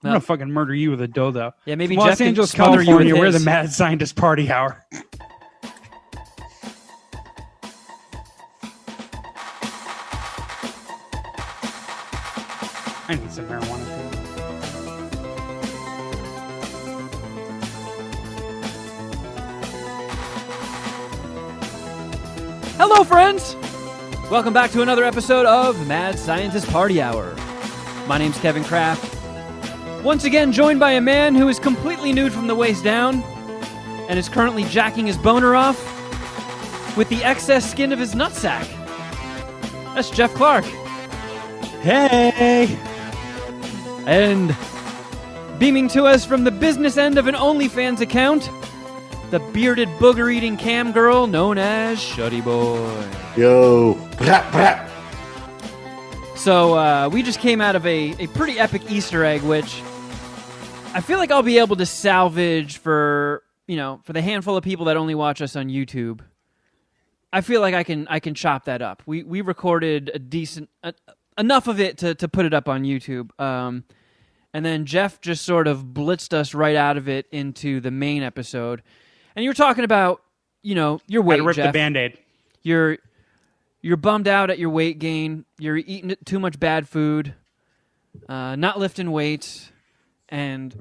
I'm going to fucking murder you with a dildo. Yeah, maybe Los Geoff Angeles, can smother you with California, we're the his. Mad Scientist Party Hour. I need some marijuana too. Hello, friends! Welcome back to another episode of Mad Scientist Party Hour. My name's Kevin Kraft. Once again, joined by a man who is completely nude from the waist down and is currently jacking his boner off with the excess skin of his nutsack. That's Geoff Clark. Hey! And beaming to us from the business end of an OnlyFans account, the bearded booger-eating cam girl known as Shuddyboy. Yo. Brap, brap. So we just came out of a pretty epic Easter egg, which I feel like I'll be able to salvage for the handful of people that only watch us on YouTube. I feel like I can chop that up. We recorded a decent enough of it to put it up on YouTube. And then Geoff just sort of blitzed us right out of it into the main episode. And you were talking about, your weight, I ripped Geoff. the Band-Aid. You're bummed out at your weight gain. You're eating too much bad food, not lifting weights, and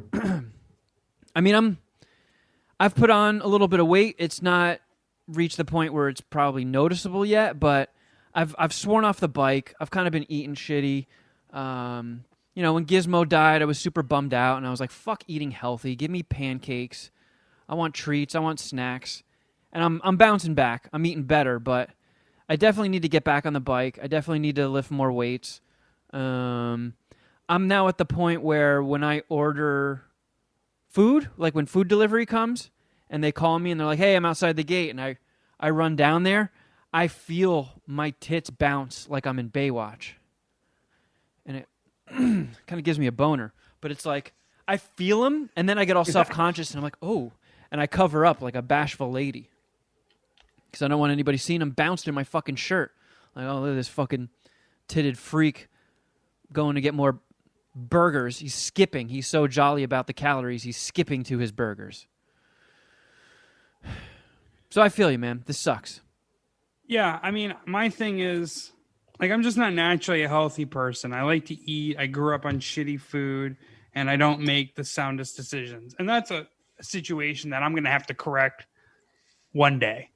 I've put on a little bit of weight. It's not reached the point where it's probably noticeable yet, but I've sworn off the bike. I've kind of been eating shitty. When Gizmo died, I was super bummed out, and I was like, "Fuck eating healthy. Give me pancakes. I want treats. I want snacks." And I'm bouncing back. I'm eating better, but I definitely need to get back on the bike. I definitely need to lift more weights. I'm now at the point where when I order food, like when food delivery comes, and they call me and they're like, "Hey, I'm outside the gate," and I run down there, I feel my tits bounce like I'm in Baywatch. And it kind of gives me a boner. But it's like, I feel them, and then I get all self-conscious, and I'm like, oh. And I cover up like a bashful lady. Because I don't want anybody seeing him bounced in my fucking shirt. Like, oh, look at this fucking titted freak going to get more burgers. He's skipping. He's so jolly about the calories, he's skipping to his burgers. So I feel you, man. This sucks. Yeah, my thing is, I'm just not naturally a healthy person. I like to eat. I grew up on shitty food, and I don't make the soundest decisions. And that's a situation that I'm going to have to correct one day.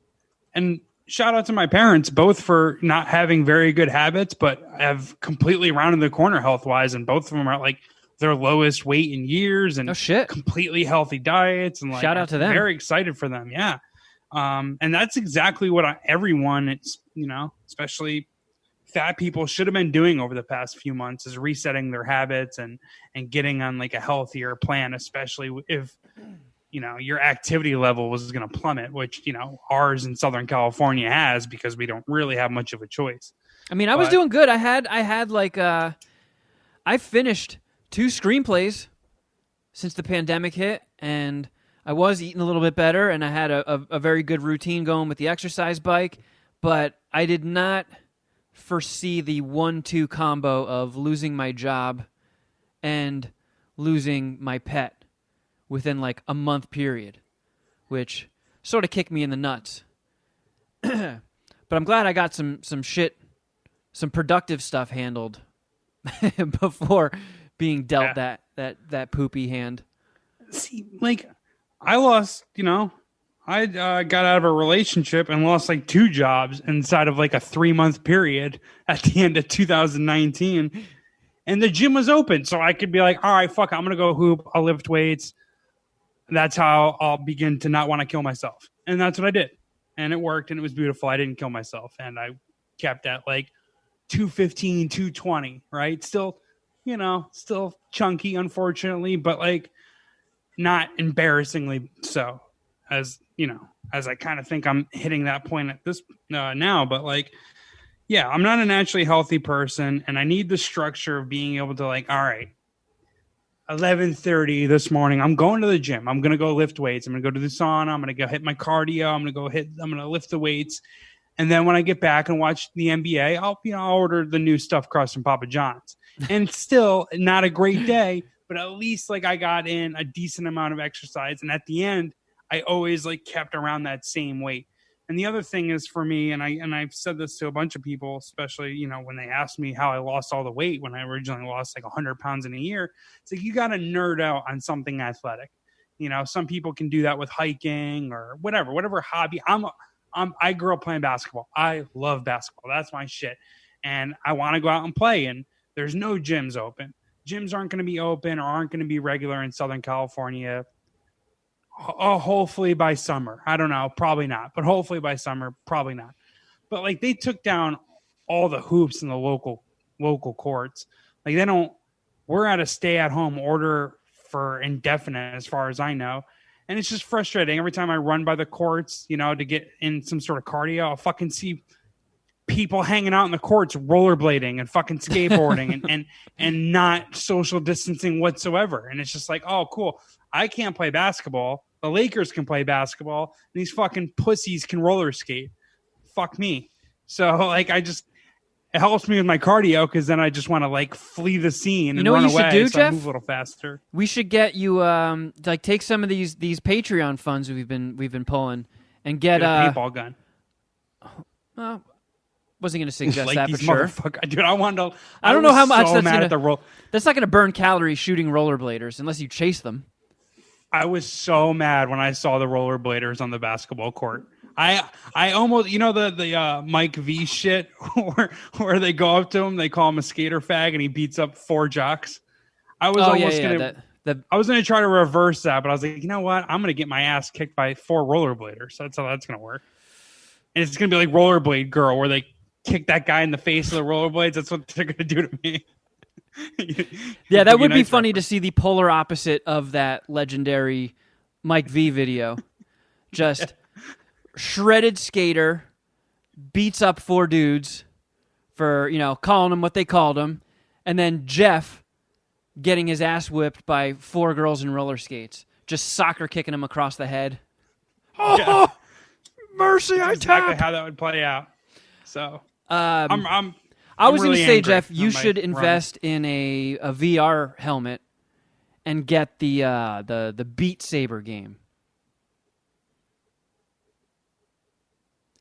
And shout out to my parents, both for not having very good habits, but have completely rounded the corner health-wise, and both of them are like their lowest weight in years and completely healthy diets. And shout out to them. Very excited for them, yeah. And that's exactly what everyone, especially fat people, should have been doing over the past few months, is resetting their habits and getting on like a healthier plan, especially if your activity level was going to plummet, which ours in Southern California has, because we don't really have much of a choice. I was doing good. I had I finished 2 screenplays since the pandemic hit, and I was eating a little bit better, and I had a very good routine going with the exercise bike, but I did not foresee the 1-2 combo of losing my job and losing my pet within like a month period, which sort of kicked me in the nuts. But I'm glad I got some productive stuff handled before being dealt that poopy hand. See, I lost, I got out of a relationship and lost 2 jobs inside of a 3-month period at the end of 2019. And the gym was open, so I could be like, all right, fuck it, I'm going to go hoop, I'll lift weights. That's how I'll begin to not want to kill myself. And that's what I did. And it worked, and it was beautiful. I didn't kill myself. And I kept at 215, 220, right? Still, still chunky, unfortunately, but not embarrassingly so. As I kind of think I'm hitting that point at this now, but I'm not a naturally healthy person, and I need the structure of being able to all right, 11:30 this morning, I'm going to the gym. I'm going to go lift weights. I'm going to go to the sauna. I'm going to go hit my cardio. I'm going to lift the weights. And then when I get back and watch the NBA, I'll order the new stuffed crust from Papa John's. And still not a great day, but at least like I got in a decent amount of exercise. And at the end, I always like kept around that same weight. And the other thing is for me, and I've said this to a bunch of people, especially, you know, when they asked me how I lost all the weight when I originally lost like 100 pounds in a year, it's like you got to nerd out on something athletic. You know, some people can do that with hiking or whatever hobby. I grew up playing basketball. I love basketball. That's my shit. And I want to go out and play. And there's no gyms open. Gyms aren't going to be open or aren't going to be regular in Southern California. Hopefully by summer. I don't know. Probably not. But hopefully by summer, probably not. But like they took down all the hoops in the local courts. Like they don't. We're at a stay-at-home order for indefinite, as far as I know. And it's just frustrating. Every time I run by the courts, you know, to get in some sort of cardio, I'll fucking see people hanging out in the courts, rollerblading and fucking skateboarding and not social distancing whatsoever. And it's just like, oh, cool. I can't play basketball. The Lakers can play basketball. And these fucking pussies can roller skate. Fuck me. So like, it helps me with my cardio because then I just want to like flee the scene and run away. You know what you should do, Geoff? I move a little faster. We should get you like take some of these Patreon funds we've been pulling and get a paintball gun. Wasn't going to suggest like that, but sure. Dude, I wanted to. I don't know how much that's mad at the roll. That's not going to burn calories shooting rollerbladers unless you chase them. I was so mad when I saw the rollerbladers on the basketball court. I almost, you know, the Mike V shit where they go up to him, they call him a skater fag, and he beats up 4 jocks. I was I was gonna try to reverse that, but I was like, you know what? I'm gonna get my ass kicked by 4 rollerbladers. That's how that's gonna work. And it's gonna be like Rollerblade Girl, where they kick that guy in the face with the rollerblades. That's what they're gonna do to me. Yeah, that would be funny to see the polar opposite of that legendary Mike V video. Just shredded skater beats up 4 dudes for, you know, calling them what they called him, and then Geoff getting his ass whipped by 4 girls in roller skates, just soccer kicking him across the head. Yeah. Oh, mercy! That's exactly how that would play out. So I was going to say, Geoff, you should invest in a VR helmet and get the Beat Saber game.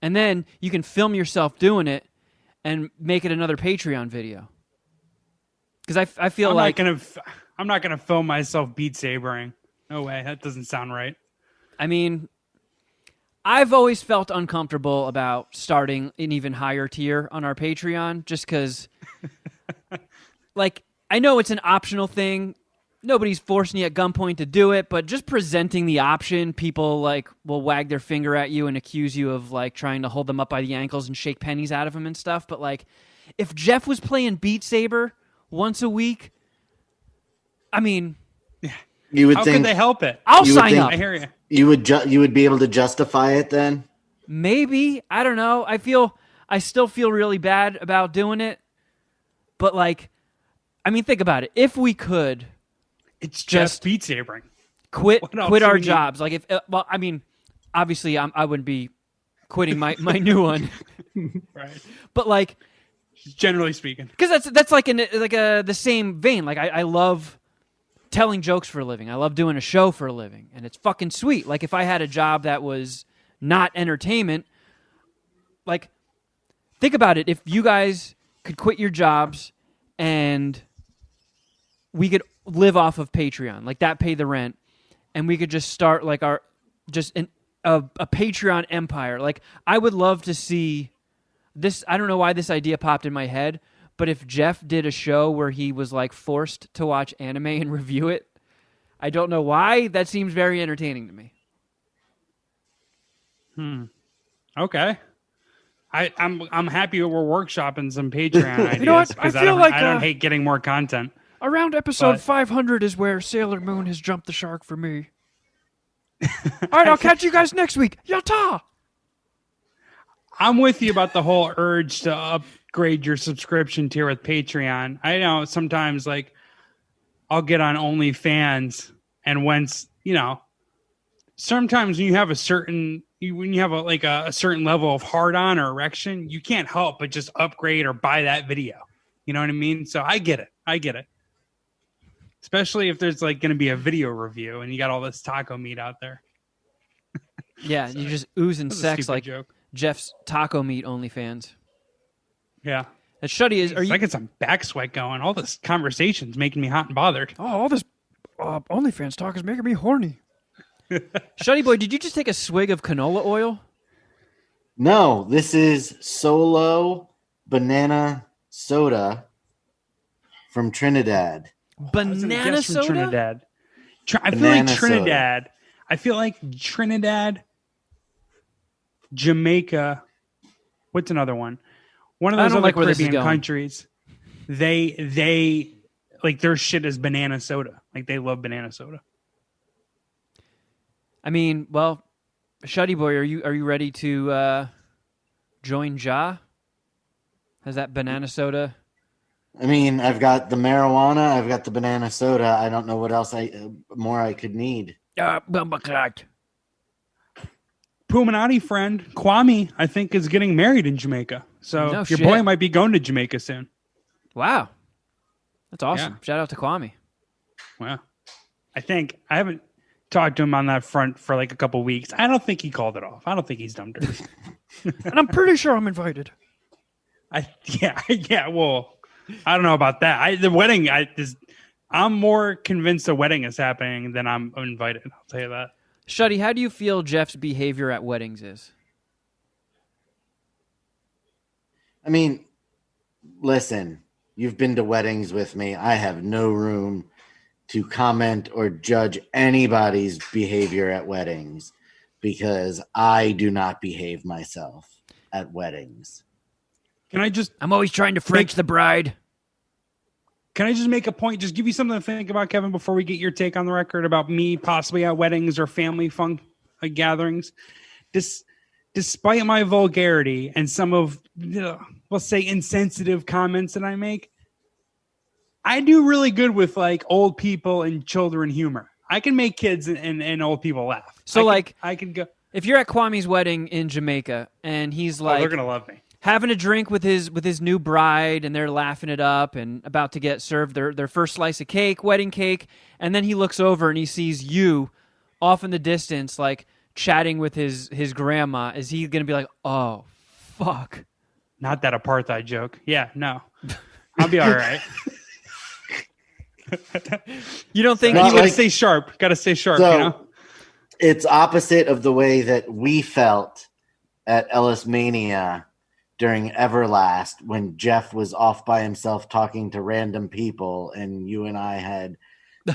And then you can film yourself doing it and make it another Patreon video. Because I feel I'm not gonna film myself Beat Sabering. No way. That doesn't sound right. I mean, I've always felt uncomfortable about starting an even higher tier on our Patreon, just because, like, I know it's an optional thing. Nobody's forcing you at gunpoint to do it, but just presenting the option, people like will wag their finger at you and accuse you of like trying to hold them up by the ankles and shake pennies out of them and stuff. But like, if Geoff was playing Beat Saber once a week, I mean, you would how think could they help it? I'll sign up. I hear you. You would be able to justify it then? Maybe. I don't know. I still feel really bad about doing it, but like, I mean, think about it. If we could. It's just Beat Sabering. Quit our jobs. Like if well, I mean, obviously I wouldn't be quitting my new one, right? But like, generally speaking, because that's like the same vein. Like I love telling jokes for a living. I love doing a show for a living, and it's fucking sweet. Like if I had a job that was not entertainment, like think about it. If you guys could quit your jobs and we could live off of Patreon, like that pay the rent, and we could just start like a Patreon empire. Like I would love to see this. I don't know why this idea popped in my head, but if Geoff did a show where he was like forced to watch anime and review it, I don't know why. That seems very entertaining to me. Okay. I'm happy that we're workshopping some Patreon ideas. You know what? I don't hate getting more content. Around episode 500 is where Sailor Moon has jumped the shark for me. All right, I'll catch you guys next week. Yatta! I'm with you about the whole urge to upgrade your subscription tier with Patreon. I know sometimes, like, I'll get on OnlyFans, and sometimes when you have a certain level of hard-on or erection, you can't help but just upgrade or buy that video. You know what I mean? So I get it. especially if there's like going to be a video review and you got all this taco meat out there. Yeah, you just oozing That was a sex stupid like joke. Jeff's taco meat OnlyFans. Yeah. And Shuddy is. Are I you? get some back sweat going. All this conversation's making me hot and bothered. Oh, all this OnlyFans talk is making me horny. Shuddyboy, did you just take a swig of canola oil? No, this is Solo Banana Soda from Trinidad. I was gonna Banana guess from soda? Trinidad. I feel Banana like Trinidad. I feel like Trinidad, Jamaica. What's another one? One of I those don't other like where this is Caribbean going. countries. They like their shit is banana soda. Like they love banana soda. I mean, well, Shuddyboy, are you ready to join Ja? Has that banana soda? I mean, I've got the marijuana, I've got the banana soda. I don't know what else more I could need. Puminati friend Kwame, I think, is getting married in Jamaica. So No your shit. boy might be going to Jamaica soon. Wow, that's awesome! Yeah. Shout out to Kwame. Well, I haven't talked to him on that front for like a couple weeks. I don't think he called it off. I don't think he's done dirty. And I'm pretty sure I'm invited. Yeah. Well, I don't know about that. The wedding, I'm more convinced the wedding is happening than I'm invited. I'll tell you that. Shuddy, how do you feel Jeff's behavior at weddings is? I mean, listen, you've been to weddings with me. I have no room to comment or judge anybody's behavior at weddings because I do not behave myself at weddings. I'm always trying to French the bride. Can I just make a point? Just give you something to think about, Kevin, before we get your take on the record about me possibly at weddings or family gatherings. Despite my vulgarity and some of, let's say, insensitive comments that I make, I do really good with like old people and children humor. I can make kids and old people laugh. So I can go. If you're at Kwame's wedding in Jamaica and he's like, they're gonna love me. Having a drink with his new bride, and they're laughing it up and about to get served their first slice of cake, wedding cake, and then he looks over and he sees you off in the distance, like chatting with his grandma. Is he going to be like, "Oh, fuck"? Not that apartheid joke. Yeah, no, I'll be all right. You don't think Not he would Gotta stay sharp. Got to stay sharp. So, you know. It's opposite of the way that we felt at Ellis Mania during Everlast when Geoff was off by himself talking to random people and you and I had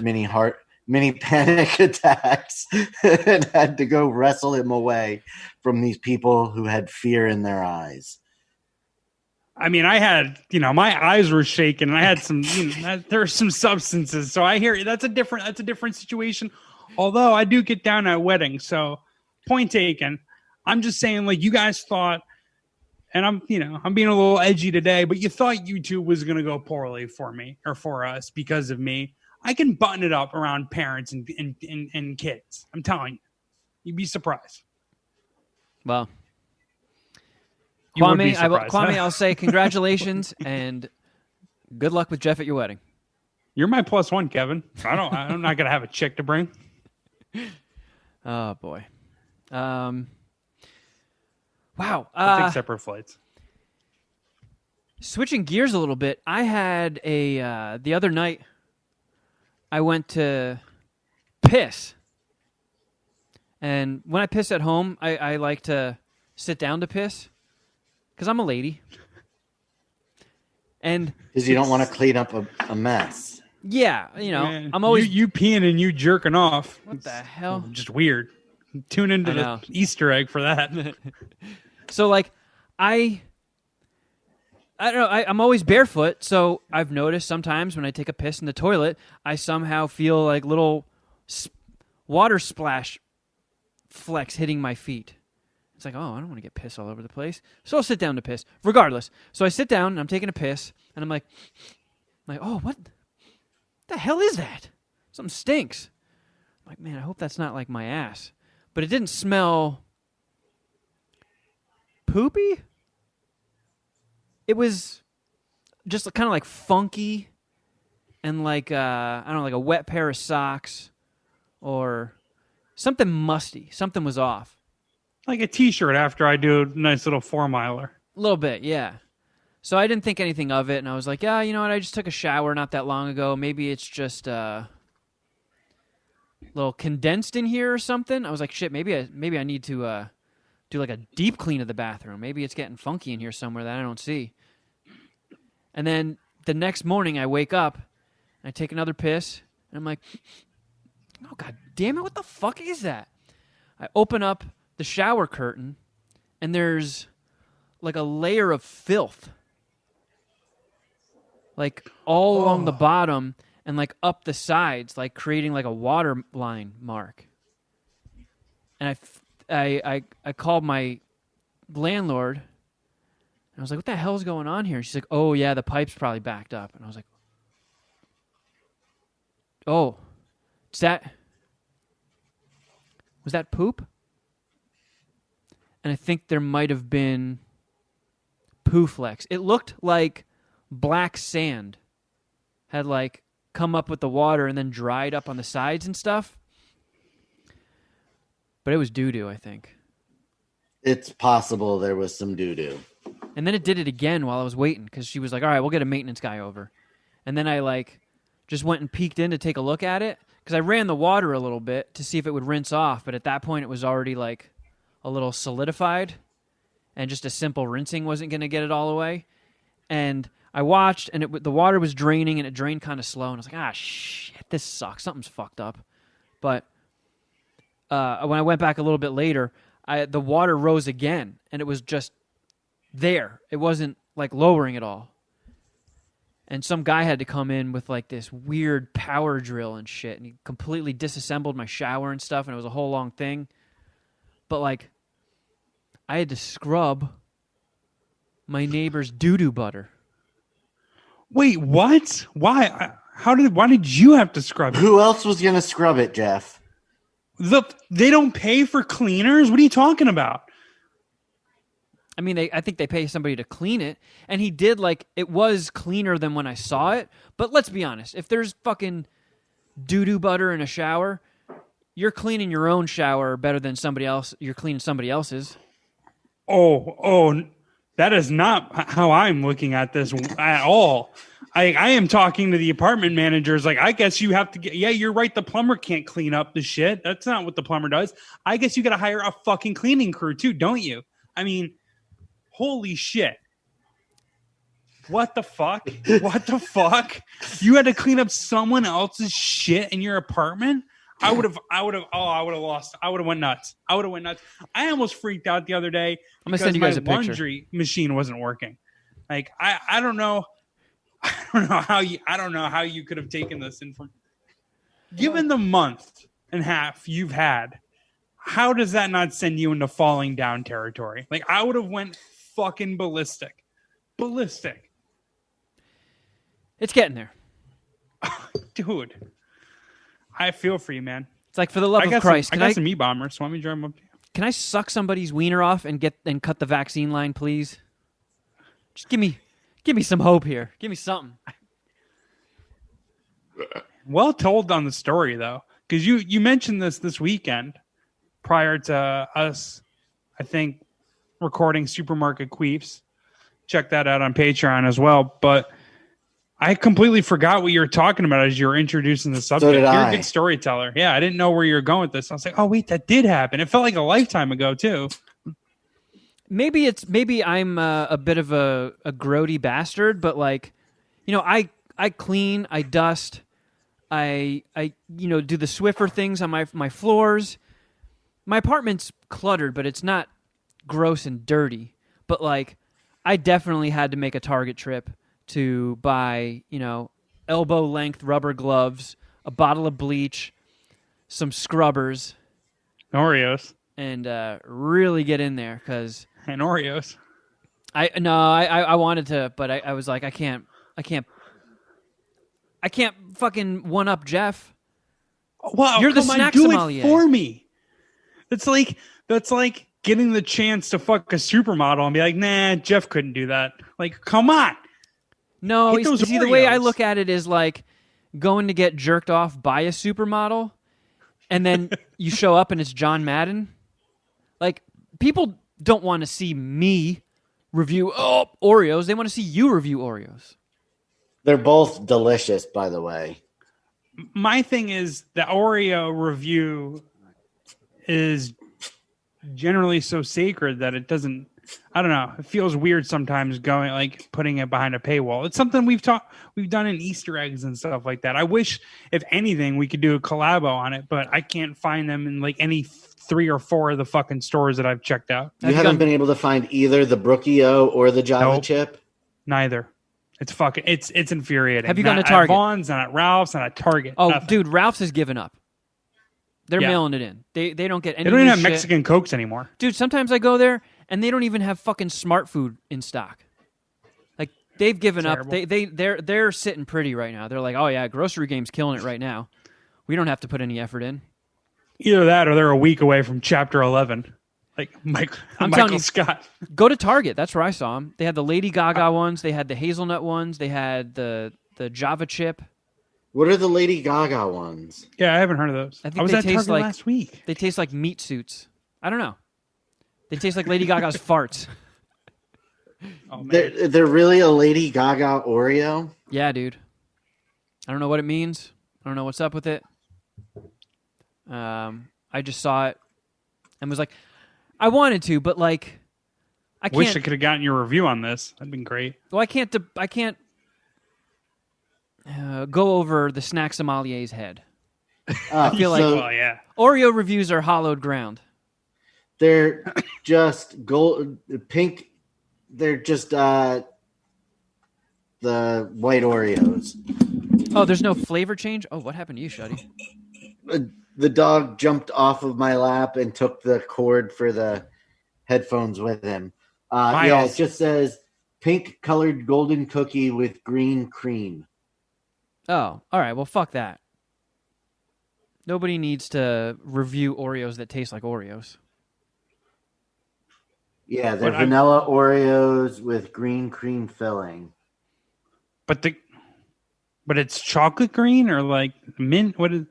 many panic attacks and had to go wrestle him away from these people who had fear in their eyes. I mean, I had, my eyes were shaking and I had some, there are some substances. So I hear that's a different situation. Although I do get down at weddings. So point taken. I'm just saying, like, you guys thought, and I'm being a little edgy today, but you thought YouTube was going to go poorly for me or for us because of me. I can button it up around parents and kids. I'm telling you, you'd be surprised. Well, You would be Kwame, surprised. I'll say congratulations and good luck with Geoff at your wedding. You're my +1, Kevin. I'm not going to have a chick to bring. Oh boy. Wow. I'll take separate flights. Switching gears a little bit, I had the other night I went to piss. And when I piss at home, I like to sit down to piss because I'm a lady. And Because you don't want to clean up a mess. yeah, Man, I'm always you peeing and you jerking off. What the hell? Just weird. Tune into I know. the Easter egg for that. So like I don't know. I'm always barefoot, so I've noticed sometimes when I take a piss in the toilet, I somehow feel like little water splash flecks hitting my feet. It's like, oh, I don't want to get piss all over the place, so I'll sit down to piss. Regardless, so I sit down and I'm taking a piss, and I'm like, oh, what the hell is that? Something stinks. I'm like, man, I hope that's not like my ass, but it didn't smell poopy. It was just kind of like funky and like I don't know, like a wet pair of socks or something musty. Something was off. Like a T-shirt after I do a nice little 4-miler. A little bit, yeah. So I didn't think anything of it, and I was like, yeah, you know what? I just took a shower not that long ago. Maybe it's just a little condensed in here or something. I was like, shit, maybe I need to do like a deep clean of the bathroom. Maybe it's getting funky in here somewhere that I don't see. And then the next morning I wake up, and I take another piss, and I'm like, oh, God damn it, what the fuck is that? I open up the shower curtain, and there's like a layer of filth. Like all along the bottom and like up the sides, like creating like a water line mark. And I called my landlord, and I was like, what the hell's going on here? And she's like, oh, yeah, the pipe's probably backed up. And I was like, oh, was that poop? And I think there might have been poo flecks. It looked like black sand had like come up with the water and then dried up on the sides and stuff. But it was doo-doo, I think. It's possible there was some doo-doo. And then it did it again while I was waiting because she was like, all right, we'll get a maintenance guy over. And then I like just went and peeked in to take a look at it because I ran the water a little bit to see if it would rinse off. But at that point, it was already like a little solidified and just a simple rinsing wasn't going to get it all away. And I watched, and the water was draining, and it drained kind of slow. And I was like, shit, this sucks. Something's fucked up. But when I went back a little bit later, the water rose again, and it was just there. It wasn't, like, lowering at all. And some guy had to come in with, like, this weird power drill and shit, and he completely disassembled my shower and stuff, and it was a whole long thing. But, like, I had to scrub my neighbor's doo-doo butter. Wait, what? Why? Why did you have to scrub it? Who else was going to scrub it, Geoff? They don't pay for cleaners? What are you talking about? I mean, I think they pay somebody to clean it, and he did, like, it was cleaner than when I saw it, but let's be honest, if there's fucking doo-doo butter in a shower, you're cleaning your own shower better than you're cleaning somebody else's. Oh, that is not how I'm looking at this at all. I am talking to the apartment managers. Like, I guess you have to get, yeah, you're right. The plumber can't clean up the shit. That's not what the plumber does. I guess you got to hire a fucking cleaning crew too, don't you? I mean, holy shit. What the fuck? What the fuck? You had to clean up someone else's shit in your apartment? I would have went nuts. I almost freaked out the other day because my laundry machine wasn't working. Like, I don't know how you could have taken this in from, given the month and a half you've had, how does that not send you into falling down territory? Like, I would have went fucking ballistic. It's getting there. Dude. I feel for you, man. It's like, for the love of Christ. I got some E-bombers. Want me to drive them up to you? Can I suck somebody's wiener off and cut the vaccine line, please? Just give me some hope here. Give me something. Well told on the story, though, because you mentioned this weekend prior to us, I think, recording Supermarket Queefs. Check that out on Patreon as well. But I completely forgot what you were talking about as you were introducing the subject. So did You're I. a good storyteller. Yeah, I didn't know where you were going with this. I was like, oh, wait, that did happen. It felt like a lifetime ago, too. Maybe I'm a bit of a grody bastard, but, like, you know, I clean, I dust, I do the Swiffer things on my floors. My apartment's cluttered, but it's not gross and dirty. But, like, I definitely had to make a Target trip to buy, elbow-length rubber gloves, a bottle of bleach, some scrubbers. Oreos. And really get in there, because... And Oreos. I wanted to, but I was like, I can't fucking one-up Geoff. Well, you're the snack do sommelier. It for me. That's like getting the chance to fuck a supermodel and be like, nah, Geoff couldn't do that. Like, come on. No, see, the way I look at it is like, going to get jerked off by a supermodel, and then you show up and it's John Madden. Like, people don't want to see me review Oreos. They want to see you review Oreos. They're both delicious, by the way. My thing is the Oreo review is generally so sacred that it doesn't, I don't know, it feels weird sometimes going, like, putting it behind a paywall. It's something we've done in Easter eggs and stuff like that. I wish, if anything, we could do a collabo on it, but I can't find them in like any 3 or 4 of the fucking stores that I've checked out. You haven't been able to find either the Brookio or the Java chip? Neither. It's fucking, it's infuriating. Have you gone to Target? At Vaughn's, and at Ralph's, and at Target. Oh, nothing. dude, Ralph's has given up. They're mailing it in. They don't get any. They don't even have shit. Mexican Cokes anymore. Dude, sometimes I go there and they don't even have fucking Smart Food in stock. Like, they've given up. They're sitting pretty right now. They're like, oh yeah, Grocery Game's killing it right now. We don't have to put any effort in. Either that, or they're a week away from Chapter 11. Like I'm telling you, Scott. Go to Target. That's where I saw them. They had the Lady Gaga ones. They had the hazelnut ones. They had the Java chip. What are the Lady Gaga ones? Yeah, I haven't heard of those. I think was they at taste Target like last week. They taste like meat suits. I don't know. They taste like Lady Gaga's farts. Oh, man. They're really a Lady Gaga Oreo? Yeah, dude. I don't know what it means. I don't know what's up with it. I just saw it and was like, I wanted to, but like, I can't. Wish I could have gotten your review on this. That'd been great. Well, I can't go over the snack sommelier's head. I feel like Well, yeah. Oreo reviews are hollowed ground. They're just gold, pink. They're just the white Oreos. Oh, there's no flavor change? Oh, what happened to you, Shuddy? The dog jumped off of my lap and took the cord for the headphones with him. Yeah, it just says pink colored golden cookie with green cream. Oh, all right. Well, fuck that. Nobody needs to review Oreos that taste like Oreos. Yeah, they're vanilla Oreos with green cream filling. But it's chocolate green or like mint? What is?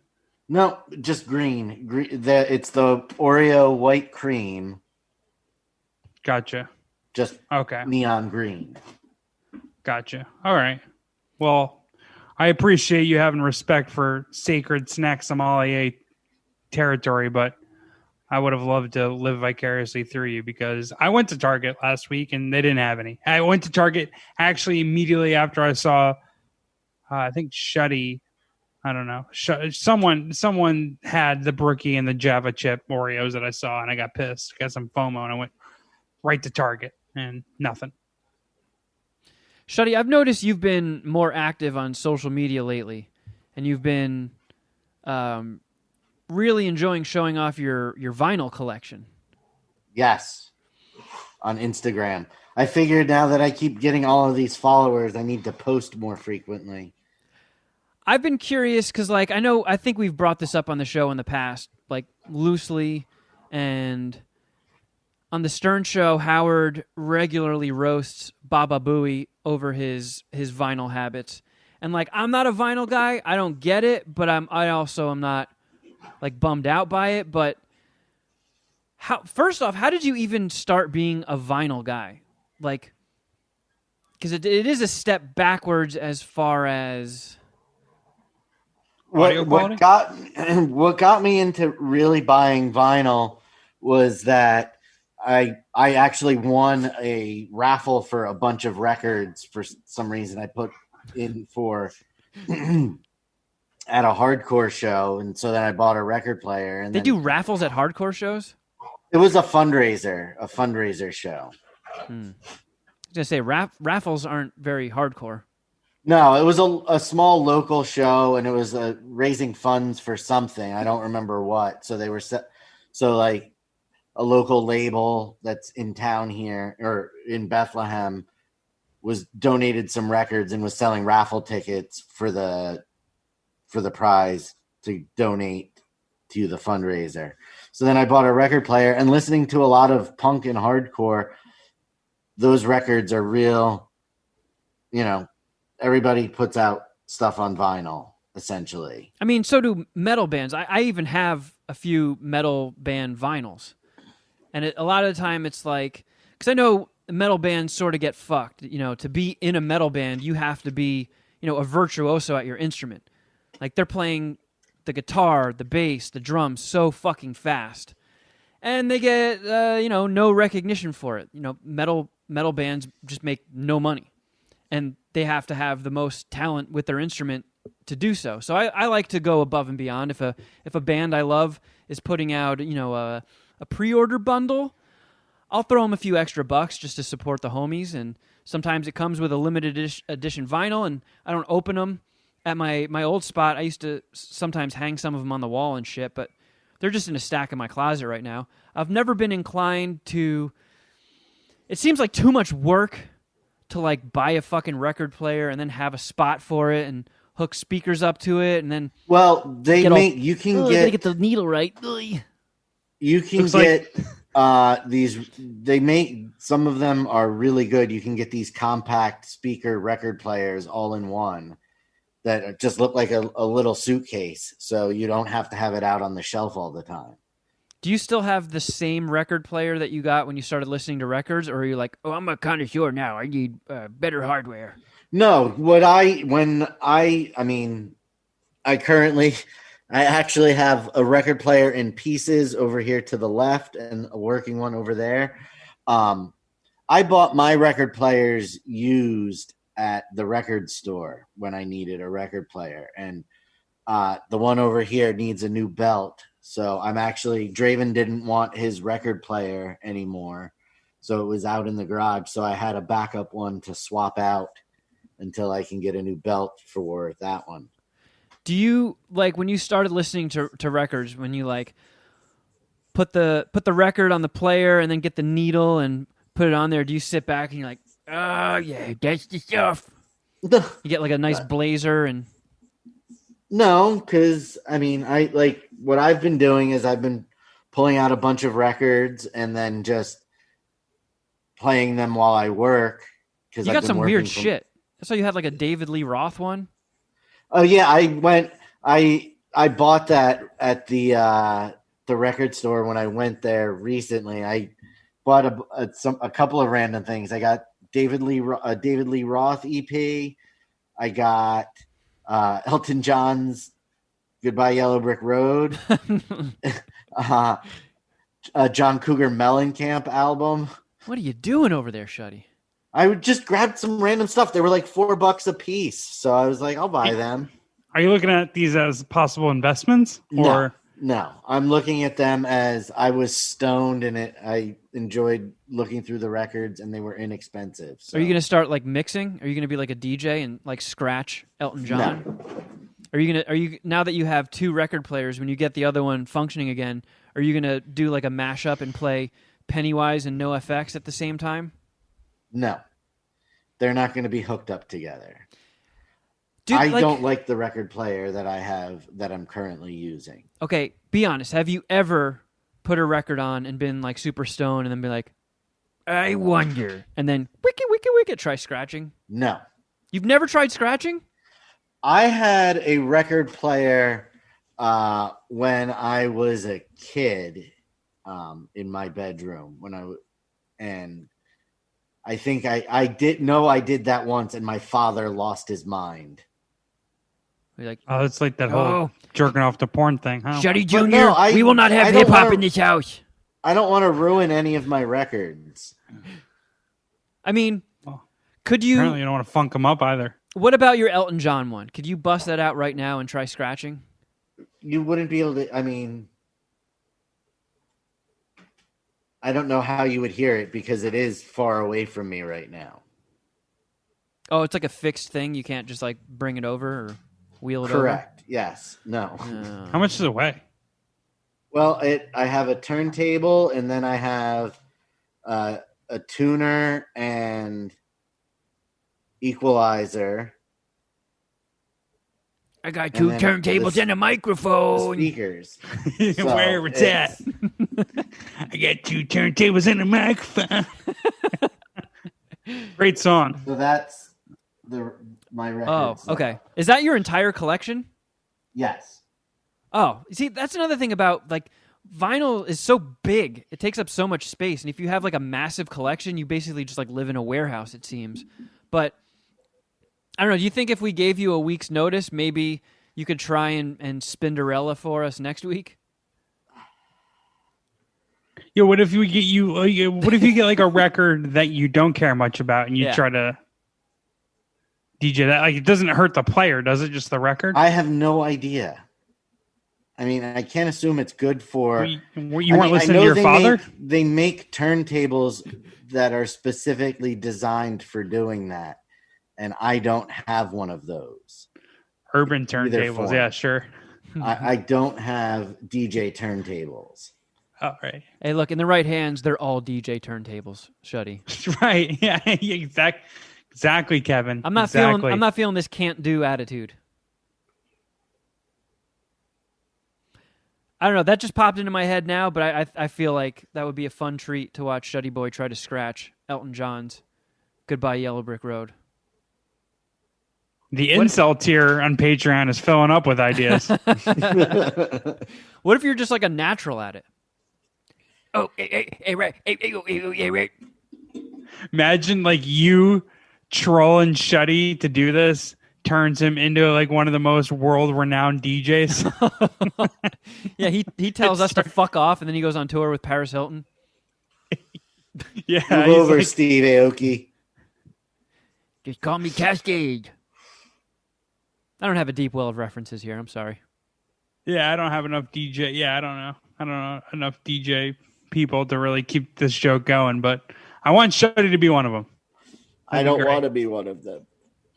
No, just green. It's the Oreo white cream. Gotcha. Just okay. Neon green. Gotcha. All right. Well, I appreciate you having respect for sacred snack sommelier territory, but I would have loved to live vicariously through you because I went to Target last week and they didn't have any. I went to Target actually immediately after I saw, I think Shuddy. I don't know. Someone had the Brookie and the Java chip Oreos that I saw, and I got pissed. I got some FOMO, and I went right to Target, and nothing. Shuddy, I've noticed you've been more active on social media lately, and you've been really enjoying showing off your vinyl collection. Yes, on Instagram. I figured now that I keep getting all of these followers, I need to post more frequently. I've been curious because, like, I think we've brought this up on the show in the past, like, loosely, and on the Stern Show, Howard regularly roasts Baba Booey over his vinyl habits. And, like, I'm not a vinyl guy. I don't get it, but I also am not, like, bummed out by it. But first off, how did you even start being a vinyl guy? Like, because it is a step backwards as far as... What got me into really buying vinyl was that I actually won a raffle for a bunch of records for some reason. I put in for at a hardcore show, and so then I bought a record player. And they do raffles at hardcore shows? It was a fundraiser show. I was gonna say raffles aren't very hardcore. No, it was a small local show, and it was raising funds for something. I don't remember what. So they were like a local label that's in town here or in Bethlehem was donated some records and was selling raffle tickets for the prize to donate to the fundraiser. So then I bought a record player, and listening to a lot of punk and hardcore, those records are real, everybody puts out stuff on vinyl. essentially. I mean, so do metal bands. I even have a few metal band vinyls. And a lot of the time it's like, because I know metal bands sort of get fucked. You know, to be in a metal band, you have to be, you know, a virtuoso at your instrument. Like they're playing the guitar, the bass, the drums so fucking fast. And they get, you know, no recognition for it. You know, metal bands just make no money. And they have to have the most talent with their instrument to do so. So I like to go above and beyond. If a band I love is putting out, you know, a pre-order bundle, I'll throw them a few extra bucks just to support the homies. And sometimes it comes with a limited edition vinyl, and I don't open them. At my old spot, I used to sometimes hang some of them on the wall and shit, but they're just in a stack in my closet right now. I've never been inclined to... It seems like too much work to like buy a fucking record player and then have a spot for it and hook speakers up to it and then... Well, you can get the needle right. You can Looks get these. They make some of them are really good. You can get these compact speaker record players all in one that just look like a little suitcase, so you don't have to have it out on the shelf all the time. Do you still have the same record player that you got when you started listening to records, or are you like, oh, I'm a connoisseur now, I need better hardware? No, I actually have a record player in pieces over here to the left and a working one over there. I bought my record players used at the record store when I needed a record player. And the one over here needs a new belt. So Draven didn't want his record player anymore. So it was out in the garage. So I had a backup one to swap out until I can get a new belt for that one. Do you, like, when you started listening to records, when you like put the record on the player and then get the needle and put it on there, do you sit back and you're like, oh yeah, that's the stuff? You get like a nice blazer and... No, because what I've been doing is I've been pulling out a bunch of records and then just playing them while I work. You got some weird shit. That's why you had like a David Lee Roth one. Oh yeah, I bought that at the record store when I went there recently. I bought a couple of random things. I got David Lee Roth EP. I got Elton John's Goodbye Yellow Brick Road. John Cougar Mellencamp album. What are you doing over there, Shuddy? I would just grab some random stuff. They were like $4 a piece. So I was like, I'll buy them. Are you looking at these as possible investments? Or No. I'm looking at them as I was stoned and I enjoyed looking through the records and they were inexpensive. So. Are you going to start like mixing? Are you going to be like a DJ and like scratch Elton John? No. Are you now that you have two record players, when you get the other one functioning again, are you going to do like a mashup and play Pennywise and NoFX at the same time? No. They're not going to be hooked up together. Dude, I don't like the record player that I have that I'm currently using. Okay, be honest. Have you ever put a record on and been like super stoned and then be like, I wonder, and then wiki, try scratching? No. You've never tried scratching? I had a record player when I was a kid in my bedroom and I think I did that once and my father lost his mind. You're like, oh, it's like that whole jerking off to porn thing, huh? Shuddy Jr., we will not have hip-hop in this house. I don't want to ruin any of my records. I mean, could you... Apparently you don't want to funk them up either. What about your Elton John one? Could you bust that out right now and try scratching? You wouldn't be able to... I don't know how you would hear it because it is far away from me right now. Oh, it's like a fixed thing? You can't just like bring it over or wheel it over? Correct. Yes. No. How much does it weigh? Well, I have a turntable and then I have a tuner and equalizer. I got two turntables and a microphone. Speakers. Where it's at. I got two turntables and a microphone. Great song. So that's my record. Oh, okay. Is that your entire collection? Yes. Oh, see, that's another thing about like vinyl is so big. It takes up so much space. And if you have like a massive collection, you basically just like live in a warehouse, it seems. But I don't know. Do you think if we gave you a week's notice, maybe you could try and Spinderella for us next week? Yeah, what if we get you? What if you get like a record that you don't care much about, and you try to DJ that? Like, it doesn't hurt the player, does it? Just the record? I have no idea. I mean, I can't assume it's good for. You weren't listening to your father? They make turntables that are specifically designed for doing that, and I don't have one of those. Urban turntables, yeah, sure. I don't have DJ turntables. All right. Hey, look, in the right hands, they're all DJ turntables, Shuddy. Right. Yeah, exactly, Kevin. I'm not feeling this can't do attitude. I don't know. That just popped into my head now, but I feel like that would be a fun treat to watch Shuddyboy try to scratch Elton John's Goodbye Yellow Brick Road. The incel tier on Patreon is filling up with ideas. What if you're just like a natural at it? Oh, hey, right. Hey, right. Imagine like you trolling Shuddy to do this turns him into like one of the most world-renowned DJs. Yeah, he tells us to fuck off, and then he goes on tour with Paris Hilton. Yeah, move over, like, Steve Aoki. Just call me Cascade. I don't have a deep well of references here. I'm sorry. Yeah, I don't have enough DJ. Yeah, I don't know enough DJ people to really keep this show going, but I want Shuddy to be one of them. I don't want to be one of them.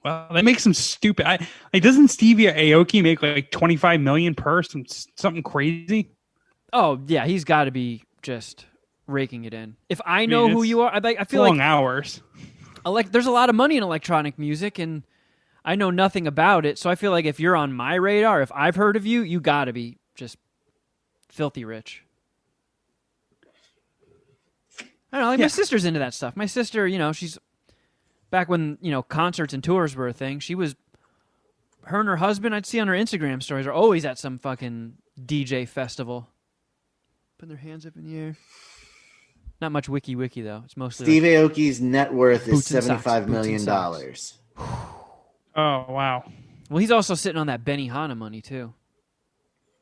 Well, they make some stupid. Doesn't Stevie Aoki make like 25 million per something crazy? Oh yeah, he's got to be just raking it in. If I know who you are, I feel long like hours. There's a lot of money in electronic music, and I know nothing about it. So I feel like if you're on my radar, if I've heard of you, you got to be just filthy rich. I don't know. Like, my sister's into that stuff. My sister, she's back when, concerts and tours were a thing. Her and her husband, I'd see on her Instagram stories, are always at some fucking DJ festival. Putting their hands up in the air. Not much wiki, though. It's mostly Steve Aoki's net worth is $75 million. Oh, wow. Well, he's also sitting on that Benihana money, too.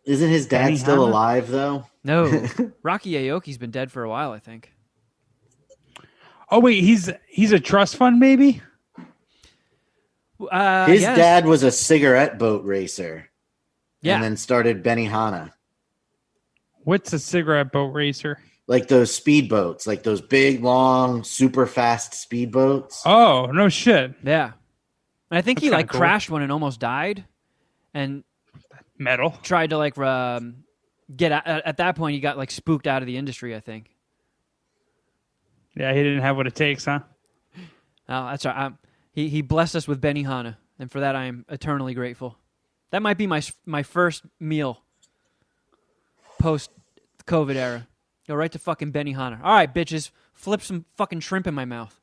Isn't his dad still alive, though? No. Rocky Aoki's been dead for a while, I think. Oh, wait, he's a trust fund, maybe? His dad was a cigarette boat racer. Yeah. And then started Benihana. What's a cigarette boat racer? Like those speedboats, like those big, long, super fast speedboats. Oh, no shit. Yeah. And I think he crashed one and almost died. And metal tried to get at that point he got spooked out of the industry, I think. Yeah, he didn't have what it takes, huh? Oh, that's right. He blessed us with Benihana, and for that I am eternally grateful. That might be my first meal post COVID era. Go right to fucking Benihana. All right, bitches, flip some fucking shrimp in my mouth.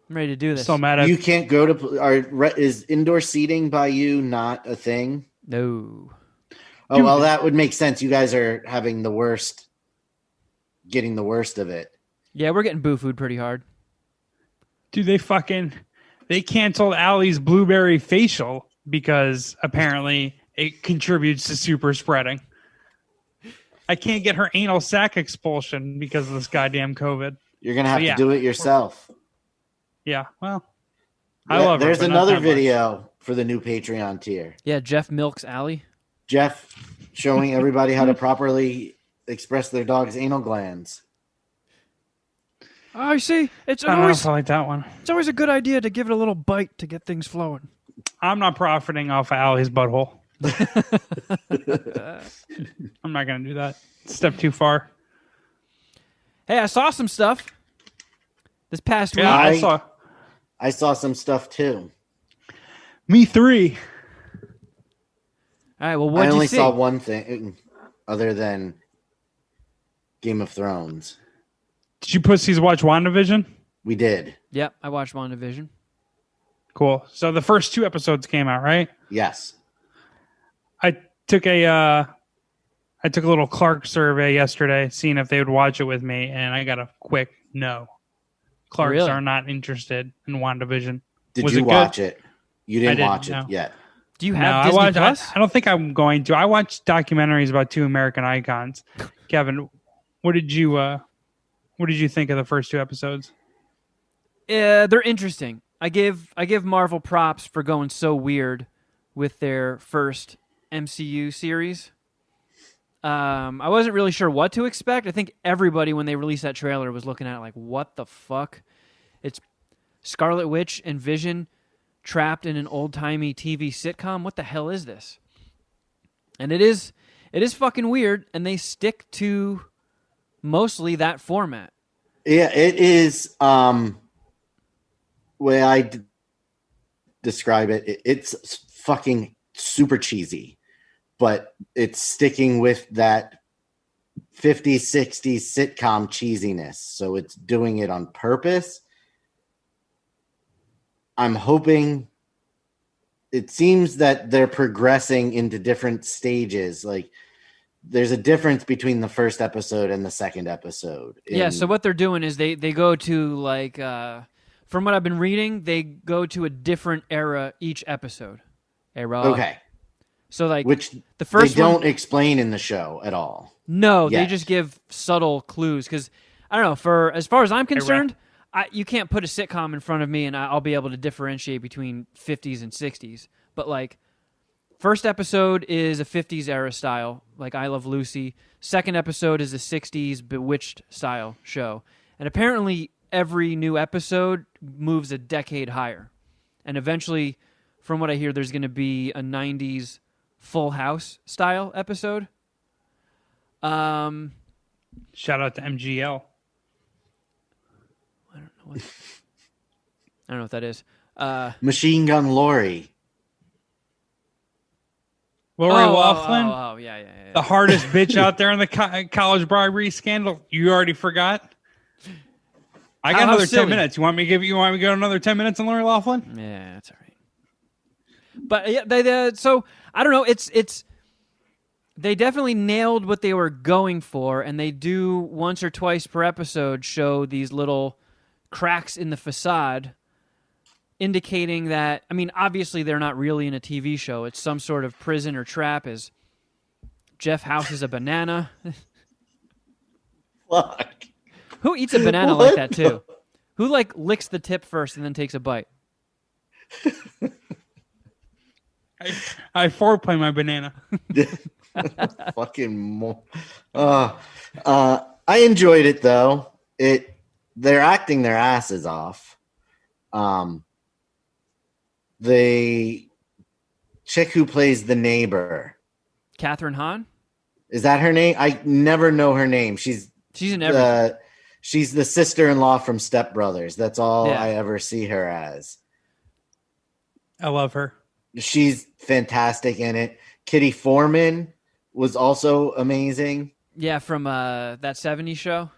I'm ready to do this. So mad at you can't go to. Is indoor seating by you not a thing? No. Oh, dude, well, that would make sense. You guys are having getting the worst of it. Yeah, we're getting boo food pretty hard. Dude, they canceled Allie's blueberry facial because apparently it contributes to super spreading. I can't get her anal sac expulsion because of this goddamn COVID. You're going to have to do it yourself. Yeah, well, I love her. There's another video for the new Patreon tier. Yeah, Geoff milks Allie. Geoff showing everybody how to properly express their dog's anal glands. I see. I don't know if I like that one. It's always a good idea to give it a little bite to get things flowing. I'm not profiting off of Allie's butthole. I'm not going to do that. Step too far. Hey, I saw some stuff this past week. I saw some stuff too. Me three. All right, well, what did you see? I only saw one thing other than Game of Thrones. Did you pussies watch WandaVision? We did. Yep, I watched WandaVision. Cool. So the first 2 episodes came out, right? Yes. I took a little Clark survey yesterday, seeing if they would watch it with me, and I got a quick no. Clarks Really? are not interested in WandaVision. Did you watch it? You didn't watch it yet. Do you have Disney Plus? I don't think I'm going to. I watched documentaries about two American icons. Kevin, what did you think of the first two episodes? They're interesting. I give Marvel props for going so weird with their first MCU series. I wasn't really sure what to expect. I think everybody, when they released that trailer, was looking at it like, what the fuck? It's Scarlet Witch and Vision trapped in an old-timey TV sitcom. What the hell is this? And it is fucking weird, and they stick to mostly that format. Yeah, it is. Way I describe it, it's fucking super cheesy, but it's sticking with that 50s, 60s sitcom cheesiness. So it's doing it on purpose. I'm hoping. It seems that they're progressing into different stages. Like, there's a difference between the first episode and the second episode. Yeah, so what they're doing is they go to, like, from what I've been reading, they go to a different era each episode. Okay. So, like, which the first they don't explain in the show at all. No, they just give subtle clues. Because, I don't know, for as far as I'm concerned, you can't put a sitcom in front of me and I'll be able to differentiate between 50s and 60s. But, like, first episode is a 50s era style, like I Love Lucy. Second episode is a 60s Bewitched style show. And apparently every new episode moves a decade higher. And eventually, from what I hear, there's going to be a 90s Full House style episode. Shout out to MGL. I don't know what that is. Machine Gun Laurie. Lori Loughlin? Oh, yeah. The hardest bitch out there in the college bribery scandal. You already forgot? I got another 10 minutes. You want me to go another 10 minutes on Lori Loughlin? Yeah, that's all right. But yeah, so I don't know. It's they definitely nailed what they were going for, and they do once or twice per episode show these little cracks in the facade, indicating that, I mean, obviously they're not really in a TV show. It's some sort of prison or trap. As Geoff houses a banana. Fuck. Who eats a banana like that too? Who like licks the tip first and then takes a bite? I foreplay my banana. Fucking I enjoyed it though. They're acting their asses off. The chick who plays the neighbor, Catherine Hahn? Is that her name? I never know her name. She's in everything. She's the sister-in-law from Step Brothers. That's all Yeah. I ever see her as. I love her. She's fantastic in it. Kitty Foreman was also amazing. Yeah, from that 70s show.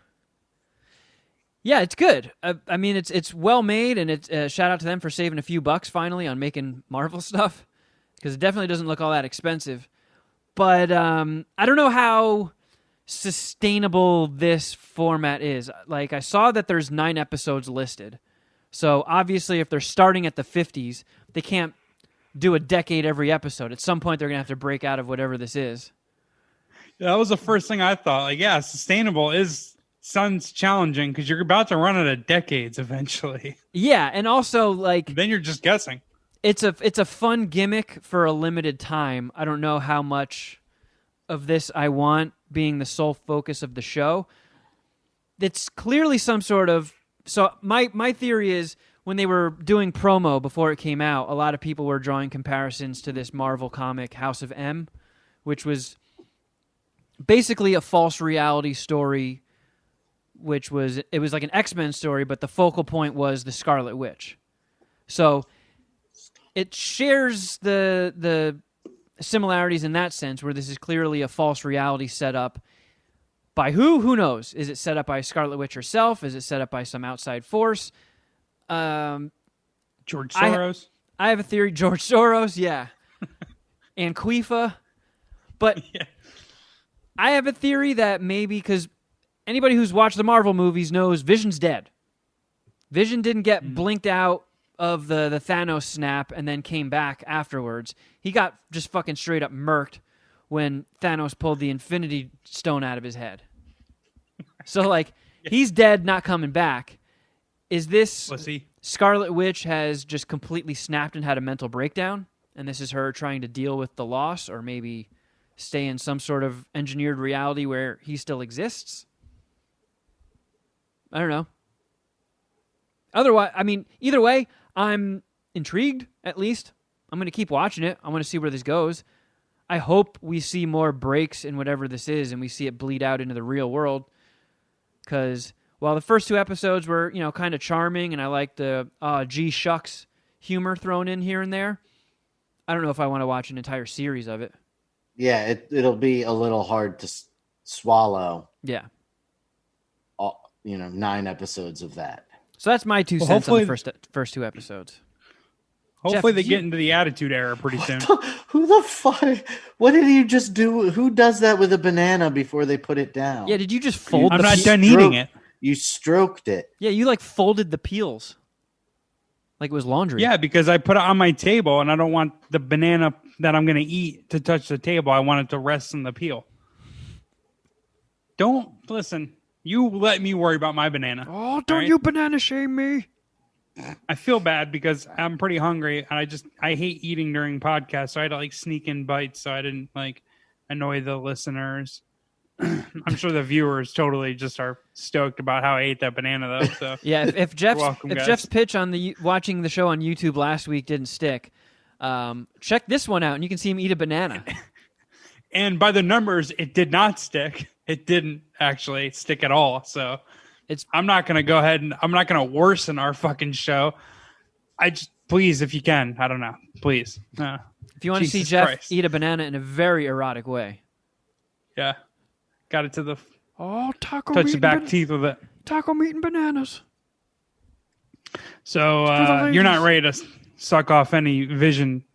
Yeah, it's good. I mean, it's well made, and it's shout out to them for saving a few bucks finally on making Marvel stuff, because it definitely doesn't look all that expensive. But I don't know how sustainable this format is. Like, I saw that there's 9 episodes listed. So obviously if they're starting at the 50s, they can't do a decade every episode. At some point they're going to have to break out of whatever this is. Yeah, that was the first thing I thought. Like, yeah, sustainable sounds challenging because you're about to run out of decades eventually. Yeah, and also like then you're just guessing. It's a fun gimmick for a limited time. I don't know how much of this I want being the sole focus of the show. It's clearly some sort of... So my theory is when they were doing promo before it came out, a lot of people were drawing comparisons to this Marvel comic House of M, which was basically a false reality story, it was like an X-Men story, but the focal point was the Scarlet Witch. So it shares the similarities in that sense, where this is clearly a false reality set up by who? Who knows? Is it set up by Scarlet Witch herself? Is it set up by some outside force? George Soros? I have a theory. George Soros, yeah. Anquifa. But I have a theory that maybe because anybody who's watched the Marvel movies knows Vision's dead. Vision didn't get blinked out of the Thanos snap and then came back afterwards. He got just fucking straight up murked when Thanos pulled the Infinity Stone out of his head. So, like, he's dead, not coming back. Is this Scarlet Witch has just completely snapped and had a mental breakdown, and this is her trying to deal with the loss, or maybe stay in some sort of engineered reality where he still exists? I don't know. Otherwise, I mean, either way, I'm intrigued, at least. I'm going to keep watching it. I want to see where this goes. I hope we see more breaks in whatever this is and we see it bleed out into the real world. Because while the first 2 episodes were, kind of charming and I like the gee shucks humor thrown in here and there, I don't know if I want to watch an entire series of it. Yeah, it'll be a little hard to swallow. Yeah. 9 episodes of that. So that's my 2 cents on the first 2 episodes. Hopefully Jeff, they get into the Attitude Era pretty soon. Who the fuck? What did you just do? Who does that with a banana before they put it down? Yeah, did you just fold I'm not done eating it. You stroked it. Yeah, you folded the peels. Like it was laundry. Yeah, because I put it on my table and I don't want the banana that I'm going to eat to touch the table. I want it to rest in the peel. Don't listen. You let me worry about my banana. Oh, don't you banana shame me. I feel bad because I'm pretty hungry and I hate eating during podcasts, so I had to sneak in bites so I didn't annoy the listeners. I'm sure the viewers totally just are stoked about how I ate that banana though. So yeah, if Jeff's pitch on the watching the show on YouTube last week didn't stick, check this one out and you can see him eat a banana. And by the numbers, it did not stick. It didn't actually stick at all. So I'm not going to go ahead and I'm not going to worsen our fucking show. Please, if you can, I don't know, please. If you want to see Jeff eat a banana in a very erotic way. Yeah. Got it to the taco touch the back teeth with it. Taco meat and bananas. So you're not ready to suck off any Vision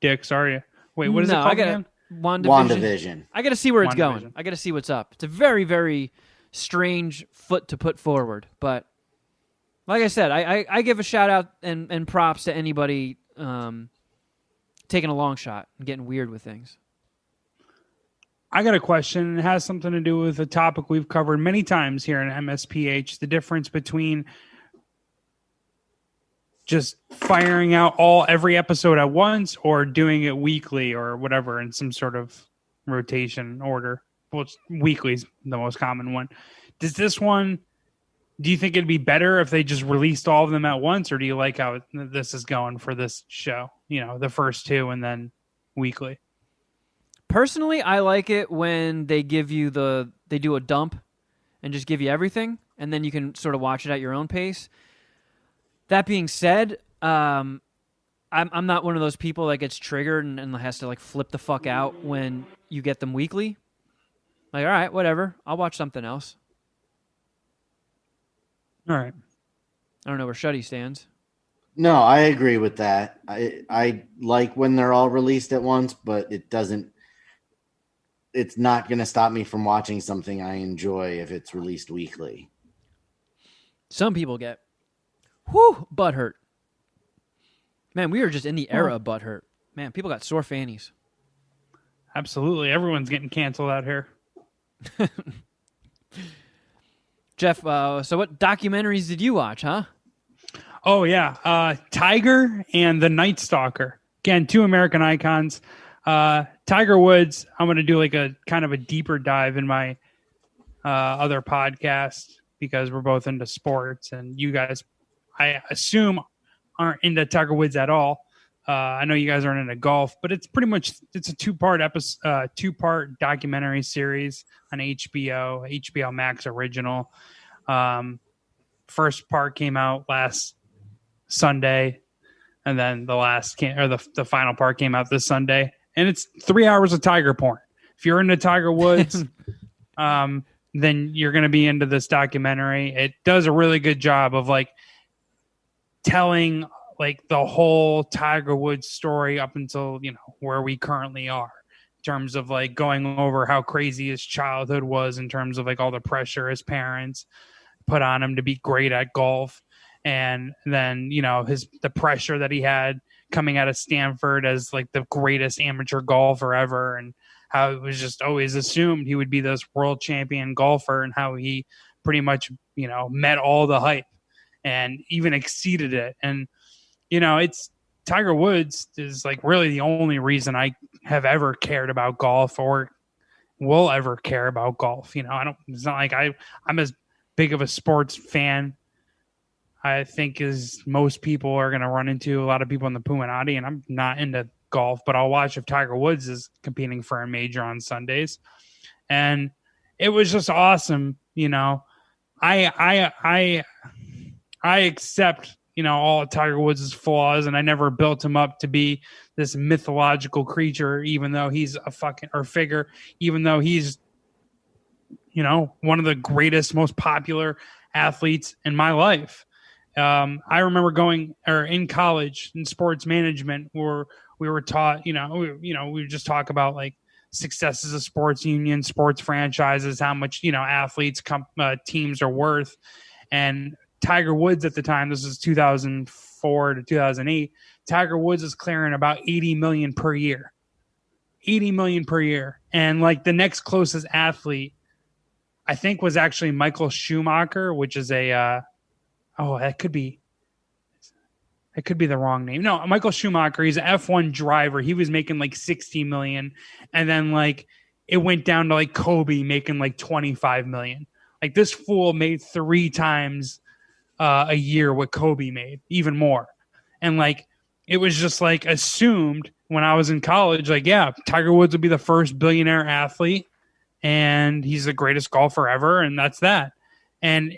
dicks, are you? Wait, what is it called again? WandaVision. I got to see where it's going. I got to see what's up. It's a very, very strange foot to put forward. But like I said, I give a shout out and props to anybody taking a long shot and getting weird with things. I got a question. It has something to do with a topic we've covered many times here in MSPH, the difference between just firing out every episode at once or doing it weekly or whatever in some sort of rotation order. Well, weekly is the most common one. Do you think it'd be better if they just released all of them at once, or do you like how this is going for this show? The first 2 and then weekly. Personally, I like it when they give you they do a dump and just give you everything, and then you can sort of watch it at your own pace. That being said, I'm not one of those people that gets triggered and has to flip the fuck out when you get them weekly. All right, whatever. I'll watch something else. All right. I don't know where Shuddy stands. No, I agree with that. I like when they're all released at once, but it's not going to stop me from watching something I enjoy if it's released weekly. Some people get butthurt. Man, we are just in the era of butthurt. Man, people got sore fannies. Absolutely. Everyone's getting canceled out here. Jeff, so what documentaries did you watch, huh? Oh, yeah. Tiger and The Night Stalker. Again, 2 American icons. Tiger Woods, I'm going to do a kind of a deeper dive in my other podcast because we're both into sports and you guys, I assume, aren't into Tiger Woods at all. I know you guys aren't into golf, but it's a 2-part episode, 2-part documentary series on HBO Max original. First part came out last Sunday, and then the final part came out this Sunday, and it's 3 hours of tiger porn. If you're into Tiger Woods, then you're going to be into this documentary. It does a really good job of telling the whole Tiger Woods story up until where we currently are. terms of like going over how crazy his childhood was in terms of like all the pressure his parents put on him to be great at golf. And then, the pressure that he had coming out of Stanford as like the greatest amateur golfer ever, and how it was just always assumed he would be this world champion golfer, and how he pretty much, met all the hype and even exceeded it. And, it's Tiger Woods is like really the only reason I have ever cared about golf or will ever care about golf. It's not like I'm as big of a sports fan, I think, as most people are going to run into. A lot of people in the Puminati, and I'm not into golf, but I'll watch if Tiger Woods is competing for a major on Sundays. And it was just awesome. I accept, all of Tiger Woods' flaws, and I never built him up to be this mythological creature, even though he's figure, even though he's, one of the greatest, most popular athletes in my life. I remember in college in sports management, where we were taught, we would just talk about like successes of sports unions, sports franchises, how much, athletes, teams are worth. And Tiger Woods at the time, this is 2004 to 2008, Tiger Woods is clearing about 80 million per year. 80 million per year. And like the next closest athlete, I think, was actually Michael Schumacher, which is that could be the wrong name. No, Michael Schumacher, he's an F1 driver. He was making like 60 million. And then like it went down to like Kobe making like 25 million. Like this fool made 3 times a year what Kobe made, even more. And like, it was just like assumed when I was in college, like, yeah, Tiger Woods would be the first billionaire athlete and he's the greatest golfer ever. And that's that. And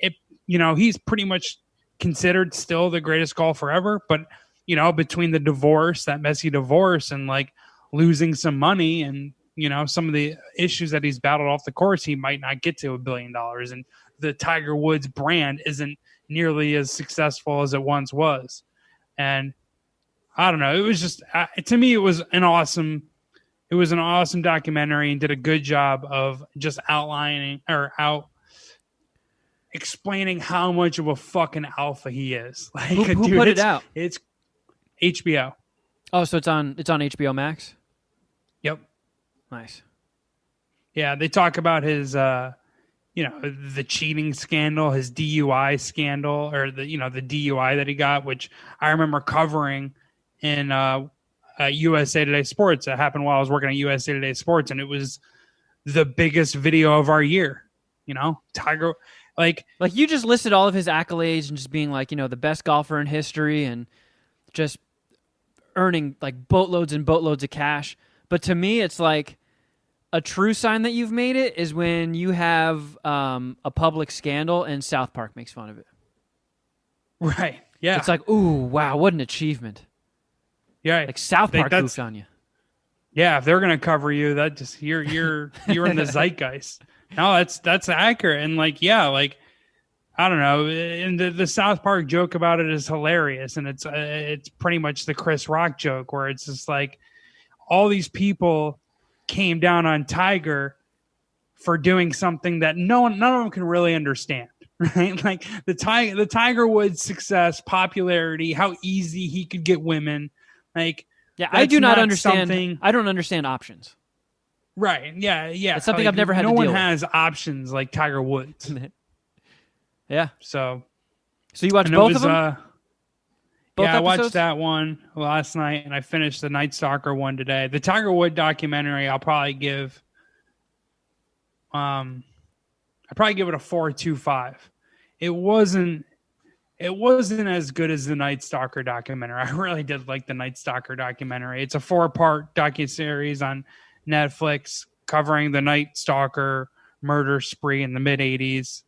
he's pretty much considered still the greatest golfer ever. But, between the divorce, that messy divorce, and like losing some money and, some of the issues that he's battled off the course, he might not get to $1 billion. And the Tiger Woods brand isn't nearly as successful as it once was. And I don't know. It was just, to me, it was an awesome documentary, and did a good job of just explaining how much of a fucking alpha he is. Like, who put it out? It's HBO. Oh, so it's on HBO Max? Yep. Nice. Yeah, they talk about his the cheating scandal, his DUI scandal, or the DUI that he got, which I remember covering in USA Today Sports. It happened while I was working at USA Today Sports, and it was the biggest video of our year. Tiger, like you just listed all of his accolades and just being like, the best golfer in history and just earning like boatloads and boatloads of cash. But to me, it's like a true sign that you've made it is when you have a public scandal and South Park makes fun of it. Right. Yeah. It's like, ooh, wow, what an achievement. Yeah. Like South Park goofed on you. Yeah, if they're gonna cover you, that just you're in the zeitgeist. No, that's accurate. And like, yeah, like I don't know. And the South Park joke about it is hilarious, and it's pretty much the Chris Rock joke where it's just like all these people came down on Tiger for doing something that none of them can really understand, right? Like the Tiger Woods success, popularity, how easy he could get women. Like, yeah, I do not understand. I don't understand options. Right. Yeah. Yeah. It's something I've never had to deal with. No one has options like Tiger Woods. Yeah. So you watched both of them? Both yeah, episodes? I watched that one last night, and I finished the Night Stalker one today. The Tiger Woods documentary, I'll probably give it a 4.25. It wasn't as good as the Night Stalker documentary. I really did like the Night Stalker documentary. It's a 4-part docuseries on Netflix covering the Night Stalker murder spree in the mid-'80s.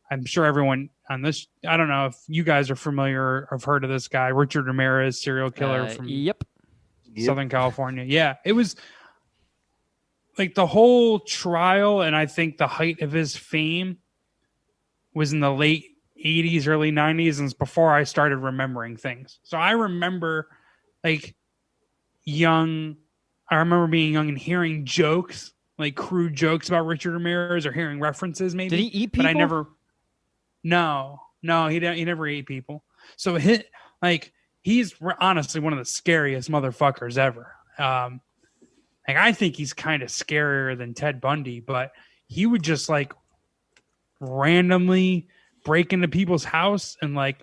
I'm sure everyone on this, I don't know if you guys are familiar or have heard of this guy, Richard Ramirez, serial killer from Southern California. Yeah, it was like the whole trial, and I think the height of his fame was in the late 80s, early 90s, and it's before I started remembering things. So I remember like young I remember being young and hearing jokes, like crude jokes about Richard Ramirez, or hearing references maybe. Did he eat people? But I never. No, he never ate people. So he's honestly one of the scariest motherfuckers ever. Like I think he's kind of scarier than Ted Bundy, but he would just like randomly break into people's house, and like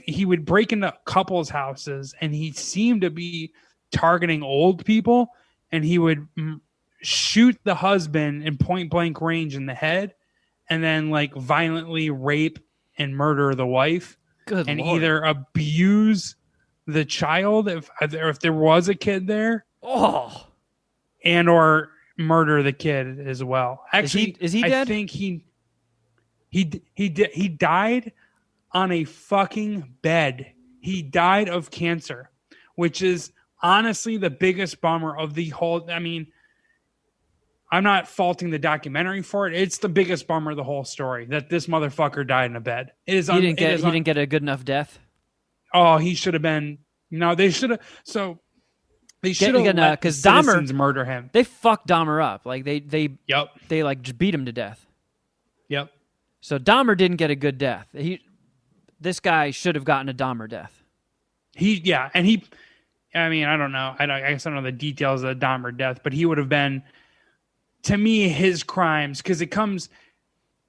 he would break into couples' houses, and he seemed to be targeting old people, and he would shoot the husband in point blank range in the head, and then like violently rape and murder the wife. Good and Lord. Either abuse the child if there was a kid there, and or murder the kid as well. Actually, is he dead? I think he died on a fucking bed. He died of cancer, which is honestly the biggest bummer of the whole. I mean, I'm not faulting the documentary for it. It's the biggest bummer of the whole story that this motherfucker died in a bed. It is. He didn't get a good enough death. Oh, he should have been. No, they should have. So they should have let because citizens murder him. They fucked Dahmer up. Like they Yep. They like just beat him to death. Yep. So Dahmer didn't get a good death. This guy should have gotten a Dahmer death. I mean, I don't know. I guess I don't know the details of the Dahmer death, but he would have been, to me, his crimes, because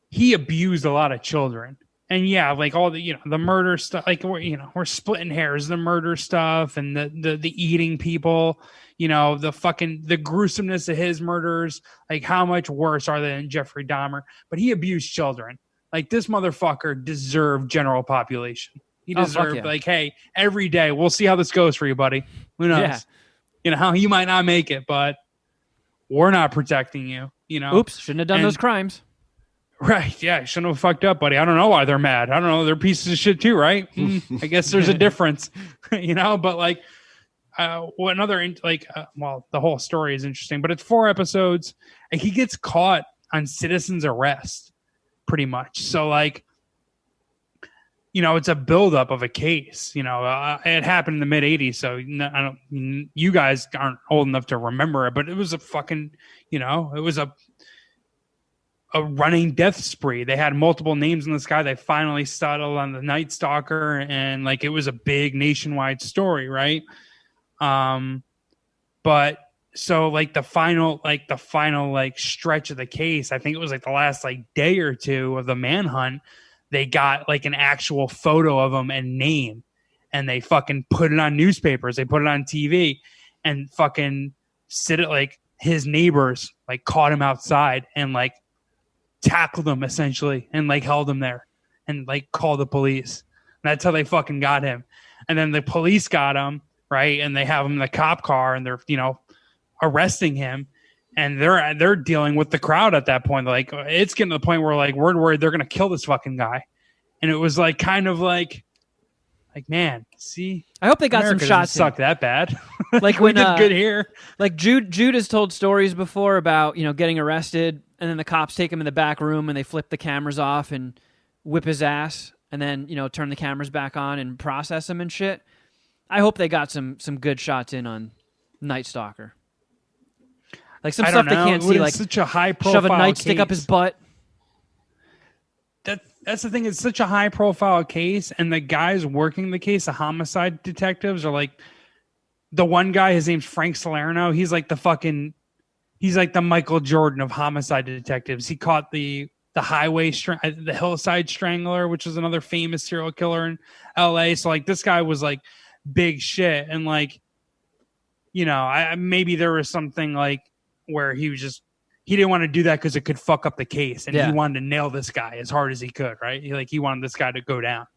he abused a lot of children. And yeah, like all the, the murder stuff, like we're splitting hairs, the murder stuff and the eating people, the gruesomeness of his murders, like how much worse are they than Jeffrey Dahmer? But he abused children. Like this motherfucker deserved general population. He deserved like, hey, every day we'll see how this goes for you, buddy. Who knows? Yeah. You might not make it, but we're not protecting you. Oops, shouldn't have done those crimes. Right. Yeah. Shouldn't have fucked up, buddy. I don't know why they're mad. I don't know. They're pieces of shit too, right? I guess there's a difference, but like, the whole story is interesting, but it's 4 episodes and he gets caught on citizen's arrest pretty much. So like, it's a buildup of a case. It happened in the mid '80s, so you guys aren't old enough to remember it, but it was a fucking, it was a running death spree. They had multiple names in this guy. They finally settled on the Night Stalker, and like it was a big nationwide story, right? But so like the final stretch of the case, I think it was like the last like day or two of the manhunt. They got like an actual photo of him and name, and they fucking put it on newspapers. They put it on TV, and fucking his neighbors like caught him outside and like tackled him essentially and like held him there and like called the police. And that's how they fucking got him. And then the police got him, right? And they have him in the cop car and they're, arresting him. And they're dealing with the crowd at that point. Like it's getting to the point where like we're worried they're gonna kill this fucking guy. And it was like kind of like man, see, I hope they got America some shots. Suck that bad. Like we when did good here. Like Jude has told stories before about getting arrested, and then the cops take him in the back room and they flip the cameras off and whip his ass, and then turn the cameras back on and process him and shit. I hope they got some good shots in on Night Stalker. Like some stuff they can't see, like such a high profile shove a nightstick up his butt. That's the thing. It's such a high profile case, and the guys working the case, the homicide detectives, are like the one guy. His name's Frank Salerno. He's like the Michael Jordan of homicide detectives. He caught the hillside strangler, which was another famous serial killer in L.A. So like this guy was like big shit, and like maybe there was something like where he didn't want to do that because it could fuck up the case, and he wanted to nail this guy as hard as he could, right? He wanted this guy to go down.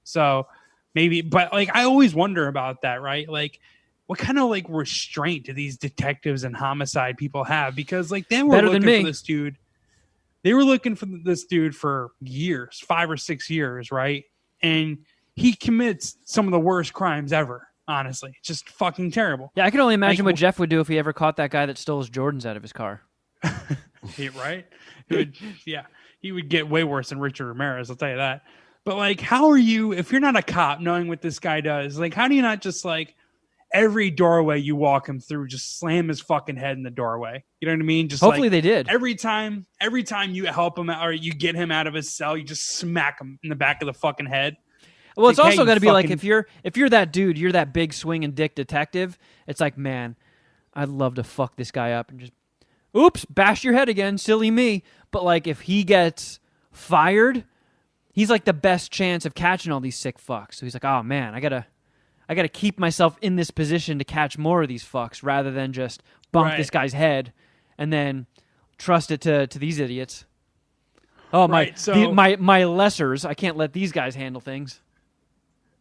So maybe, but like I always wonder about that, right? Like what kind of like restraint do these detectives and homicide people have? Because like they were looking for this dude. They were looking for this dude for years, 5 or 6 years, right? And he commits some of the worst crimes ever. Honestly, it's just fucking terrible. Yeah, I can only imagine what Geoff would do if he ever caught that guy that stole his Jordans out of his car. Right? He would get way worse than Richard Ramirez, I'll tell you that. But like, how are you, if you're not a cop, knowing what this guy does, like, how do you not just like, every doorway you walk him through, just slam his fucking head in the doorway. You know what I mean? Just Hopefully they did. Every time you help him or you get him out of his cell, you just smack him in the back of the fucking head. Well, it's also hey, got to be like fucking... if you're that dude, you're that big swinging dick detective. It's like, man, I'd love to fuck this guy up and just, oops, bash your head again, silly me. But like, if he gets fired, he's like the best chance of catching all these sick fucks. So he's like, oh man, I gotta keep myself in this position to catch more of these fucks rather than just bump this guy's head and then trust it to these idiots. Oh my, my lessers, I can't let these guys handle things.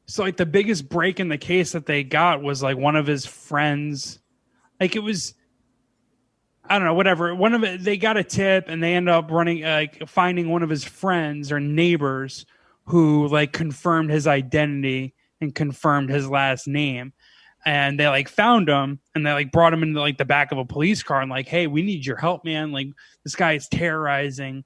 So like the biggest break in the case that they got was like one of his friends. Like it was, I don't know, whatever. They got a tip and they end up finding one of his friends or neighbors who like confirmed his identity and confirmed his last name. And they like found him and they like brought him into like the back of a police car and like, hey, we need your help, man. Like this guy is terrorizing.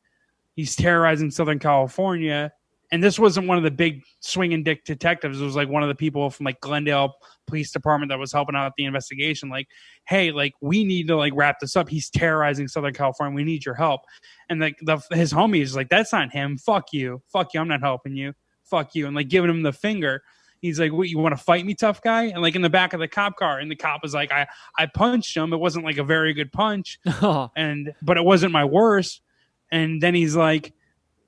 He's terrorizing Southern California. And this wasn't one of the big swinging dick detectives. It was like one of the people from like Glendale Police Department that was helping out the investigation. Like, hey, like we need to like wrap this up. He's terrorizing Southern California. We need your help. And like his homie is like, that's not him. Fuck you. I'm not helping you. Fuck you. And like giving him the finger. He's like, what, you want to fight me, tough guy? And like in the back of the cop car, and the cop was like, I punched him. It wasn't like a very good punch, but it wasn't my worst. And then he's like,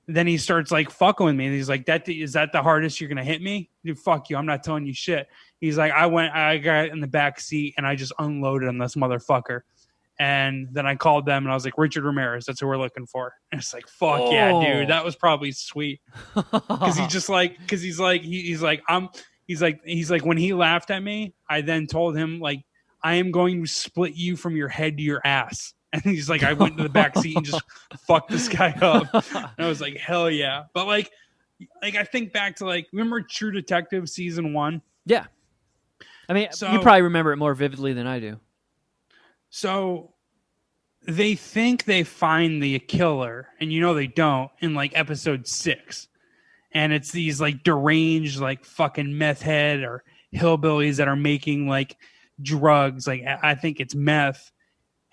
then he starts like fucking with me. And he's like, is that the hardest you're gonna hit me? Dude, fuck you. I'm not telling you shit. He's like, I got in the back seat and I just unloaded on this motherfucker. And then I called them and I was like, Richard Ramirez, that's who we're looking for. And it's like, fuck yeah, dude. That was probably sweet. Cause he's like, when he laughed at me, I then told him like, I am going to split you from your head to your ass. And he's like, I went to the back seat and just fucked this guy up. And I was like, hell yeah. But like I think back to like, remember True Detective season 1? Yeah. I mean, you probably remember it more vividly than I do. So they think they find the killer, and they don't, in like episode 6. And it's these like deranged, like fucking meth head or hillbillies that are making like drugs. Like I think it's meth.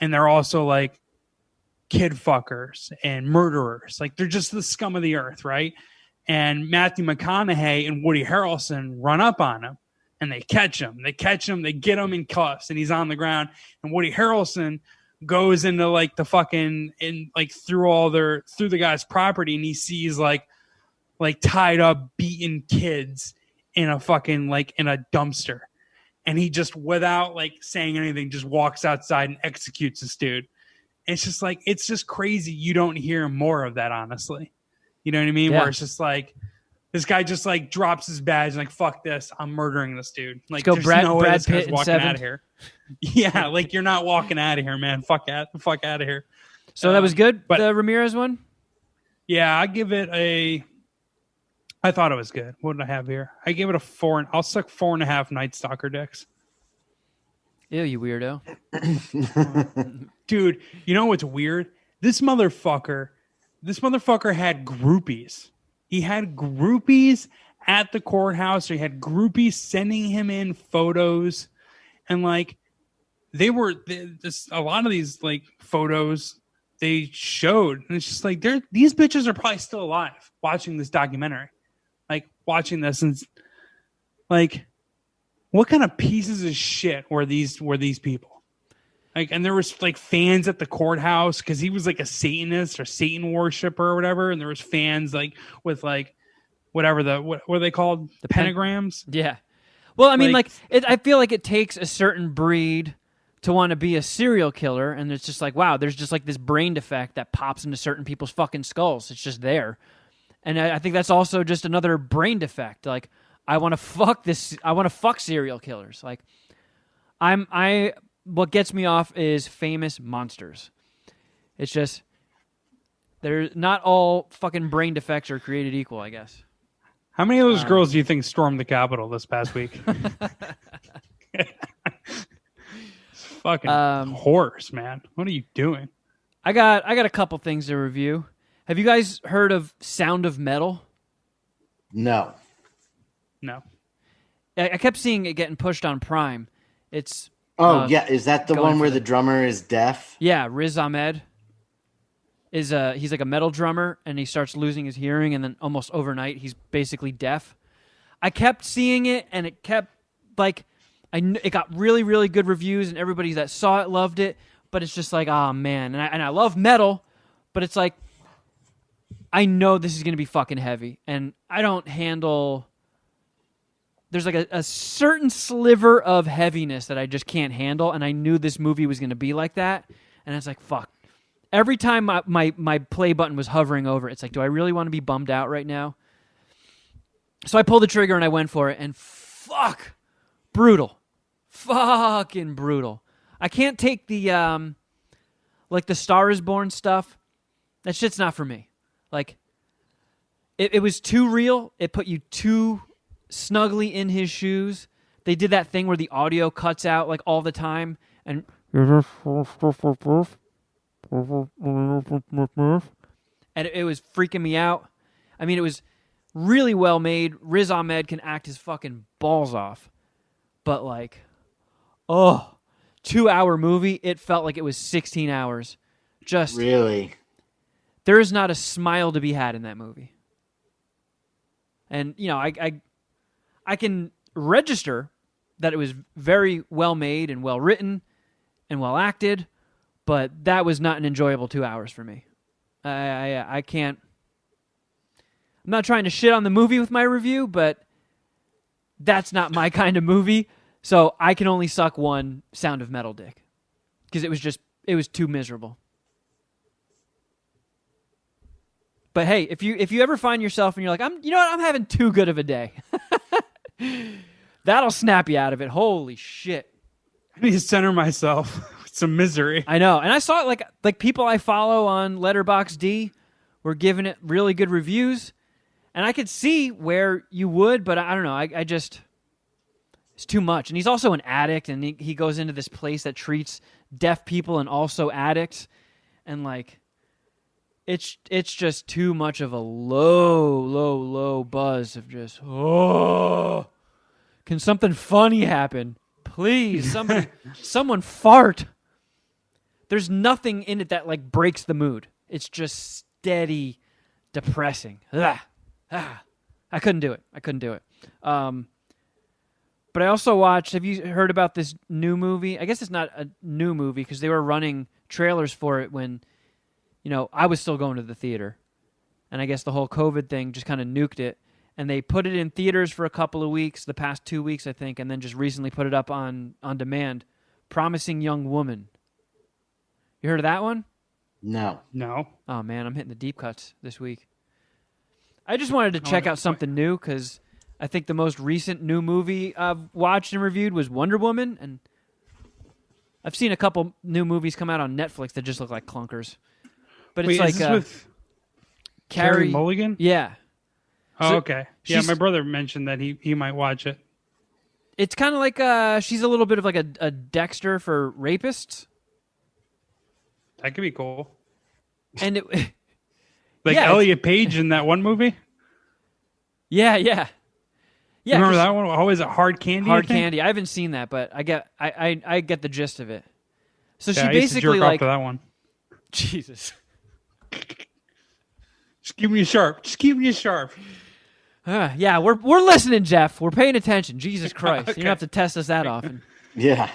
And they're also like kid fuckers and murderers. Like they're just the scum of the earth, right? And Matthew McConaughey and Woody Harrelson run up on him and they catch him. They get him in cuffs and he's on the ground. And Woody Harrelson goes into like the fucking through the guy's property and he sees like tied up, beaten kids in a fucking in a dumpster. And he just, without like saying anything, just walks outside and executes this dude. It's just like, it's just crazy. You don't hear more of that, honestly. You know what I mean? Yeah. Where it's just like, this guy just like drops his badge and like, fuck this. I'm murdering this dude. Like, go there's Brad, no way Brad this guy's Pitt walking out of here. Yeah, like you're not walking out of here, man. Fuck out of here. So that was good, the Ramirez one? Yeah, I give it I thought it was good. What did I have here? I gave it a 4. I'll suck 4.5 Night Stalker dicks. Ew, you weirdo. Dude, you know what's weird? This motherfucker had groupies. He had groupies at the courthouse. Or he had groupies sending him in photos. And like, a lot of these like photos they showed. And it's just like, these bitches are probably still alive watching this documentary. Like watching this and like, what kind of pieces of shit were these people? Like, and there was like fans at the courthouse because he was like a Satanist or Satan worshiper or whatever, and there was fans like with like whatever what are they called? The pentagrams? Yeah. Well, I mean, I feel like it takes a certain breed to want to be a serial killer, and it's just like, wow, there's just like this brain defect that pops into certain people's fucking skulls. It's just there. And I think that's also just another brain defect. Like, I want to fuck serial killers. Like, what gets me off is famous monsters. It's just, they're not all fucking brain defects are created equal, I guess. How many of those girls do you think stormed the Capitol this past week? Fucking horse, man. What are you doing? I got a couple things to review. Have you guys heard of Sound of Metal? No. I kept seeing it getting pushed on Prime, It's is that the going one for where the- the drummer is deaf? yeah, Riz Ahmed is he's like a metal drummer, and he starts losing his hearing, and then almost overnight he's basically deaf. I kept seeing it, and it kept like it got really, really good reviews, and everybody that saw it loved it. But it's just like, oh man, and I love metal, but it's like I know this is gonna be fucking heavy, and I don't handle. There's like a certain sliver of heaviness that I just can't handle, and I knew this movie was gonna be like that, and it's like fuck. Every time my play button was hovering over, it's like, do I really want to be bummed out right now? So I pulled the trigger and I went for it, and fuck, brutal, fucking brutal. I can't take the like the Star is Born stuff. That shit's not for me. Like, it was too real. It put you too snugly in his shoes. They did that thing where the audio cuts out like all the time, and it was freaking me out. I mean, it was really well made. Riz Ahmed can act his fucking balls off. But like, 2-hour movie, it felt like it was 16 hours. Just Really? there is not a smile to be had in that movie. And, you know, I can register that it was very well made and well written and well acted, but that was not an enjoyable 2 hours for me. I can't. I'm not trying to shit on the movie with my review, but that's not my kind of movie. So I can only suck one Sound of Metal dick because it was too miserable. But hey, if you ever find yourself and you're like, I'm having too good of a day, that'll snap you out of it. Holy shit! I need to center myself with some misery. I know, and I saw it like people I follow on Letterboxd were giving it really good reviews, and I could see where you would, but I don't know. I just it's too much, and he's also an addict, and he goes into this place that treats deaf people and also addicts, and like. It's just too much of a low buzz of just, can something funny happen? Please, someone fart. There's nothing in it that like breaks the mood. It's just steady, depressing. I couldn't do it. But I also watched, have you heard about this new movie? I guess it's not a new movie because they were running trailers for it when, you know, I was still going to the theater. And I guess the whole COVID thing just kind of nuked it. And they put it in theaters for a couple of weeks, the past 2 weeks, I think, and then just recently put it up on demand. Promising Young Woman. You heard of that one? No. Oh, man, I'm hitting the deep cuts this week. I just wanted to check out something new because I think the most recent new movie I've watched and reviewed was Wonder Woman. And I've seen a couple new movies come out on Netflix that just look like clunkers. But it's Wait, is this with Carey Mulligan? Yeah. Oh, okay. Yeah, my brother mentioned that he might watch it. It's kind of like she's a little bit of like a Dexter for rapists. That could be cool. And it like Elliot Page in that one movie? Yeah. Remember that one? Oh, is it Hard Candy? Hard Candy. I haven't seen that, but I get the gist of it. So she I used to basically jerk off to that one. Jesus. Just keep me sharp. Yeah, we're listening, Geoff. We're paying attention. Jesus Christ. Okay. You don't have to test us that often. Yeah.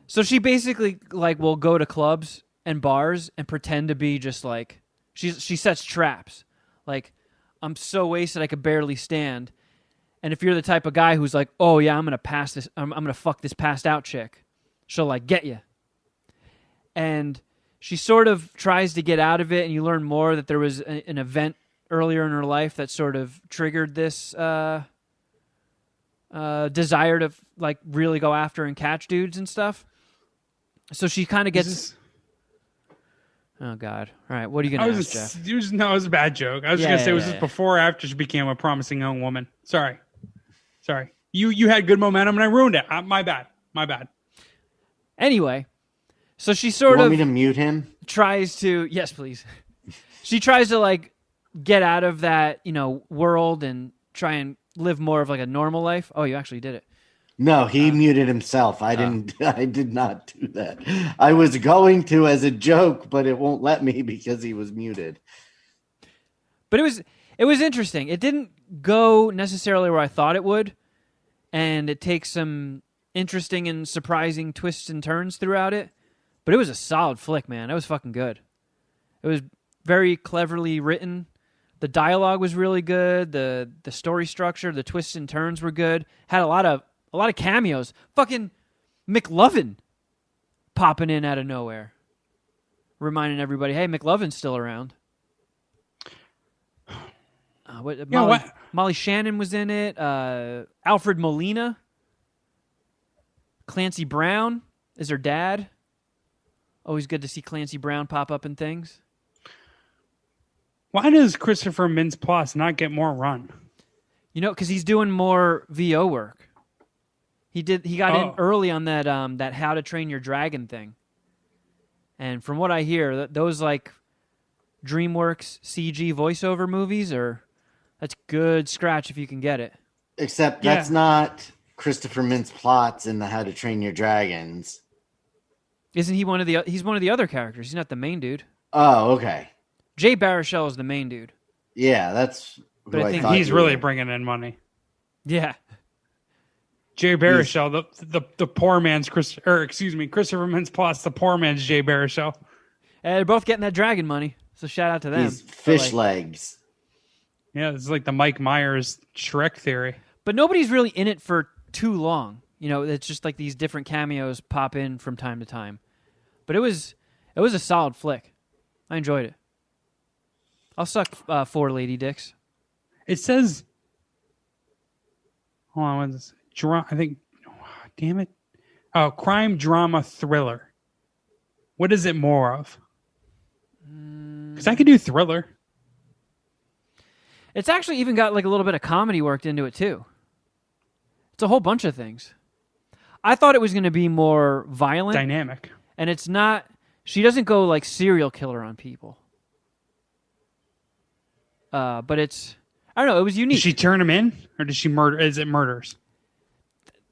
So she basically like will go to clubs and bars and pretend to be just like she sets traps. Like, I'm so wasted I could barely stand. And if you're the type of guy who's like, "Oh yeah, I'm going to fuck this passed out chick." She'll like get you. And she sort of tries to get out of it, and you learn more that there was an event earlier in her life that sort of triggered this desire to like really go after and catch dudes and stuff. So she kind of gets. Oh God! All right, what are you gonna ask, Geoff? No, it was a bad joke. I was just gonna say, was this before or after she became a promising young woman? Sorry. You had good momentum and I ruined it. My bad. Anyway. So she sort you want of me to mute him? Tries to, yes, please. She tries to like get out of that, world and try and live more of like a normal life. Oh, you actually did it. No, he muted himself. I didn't. I did not do that. I was going to as a joke, but it won't let me because he was muted. But it was interesting. It didn't go necessarily where I thought it would, and it takes some interesting and surprising twists and turns throughout it. But it was a solid flick, man. It was fucking good. It was very cleverly written. The dialogue was really good. The story structure, the twists and turns were good. Had a lot of cameos. Fucking McLovin popping in out of nowhere, reminding everybody, hey, McLovin's still around. Molly Shannon was in it. Alfred Molina. Clancy Brown is her dad. Always good to see Clancy Brown pop up in things. Why does Christopher Mintz-Plasse not get more run? You know, because he's doing more VO work. He got in early on that How to Train Your Dragon thing. And from what I hear, those like DreamWorks CG voiceover movies that's good scratch if you can get it. Except that's not Christopher Mintz-Plasse in the How to Train Your Dragons. Isn't he he's one of the other characters? He's not the main dude. Oh, okay. Jay Baruchel is the main dude. Yeah, that's who I think he's really bringing in money. Yeah. Jay Baruchel, the poor man's Christopher Mintz-Plasse, the poor man's Jay Baruchel. They're both getting that dragon money, so shout out to them. He's fish legs. Yeah, it's like the Mike Myers Shrek theory. But nobody's really in it for too long. You know, it's just like these different cameos pop in from time to time. But it was a solid flick. I enjoyed it. I'll suck 4 lady dicks. It says, hold on, what is this? I think, damn it. Oh, crime, drama, thriller. What is it more of? Because I could do thriller. It's actually even got like a little bit of comedy worked into it too. It's a whole bunch of things. I thought it was going to be more violent. Dynamic. And it's not. She doesn't go like serial killer on people. But it's, I don't know, it was unique. Does she turn him in? Or does she murder? Is it murders?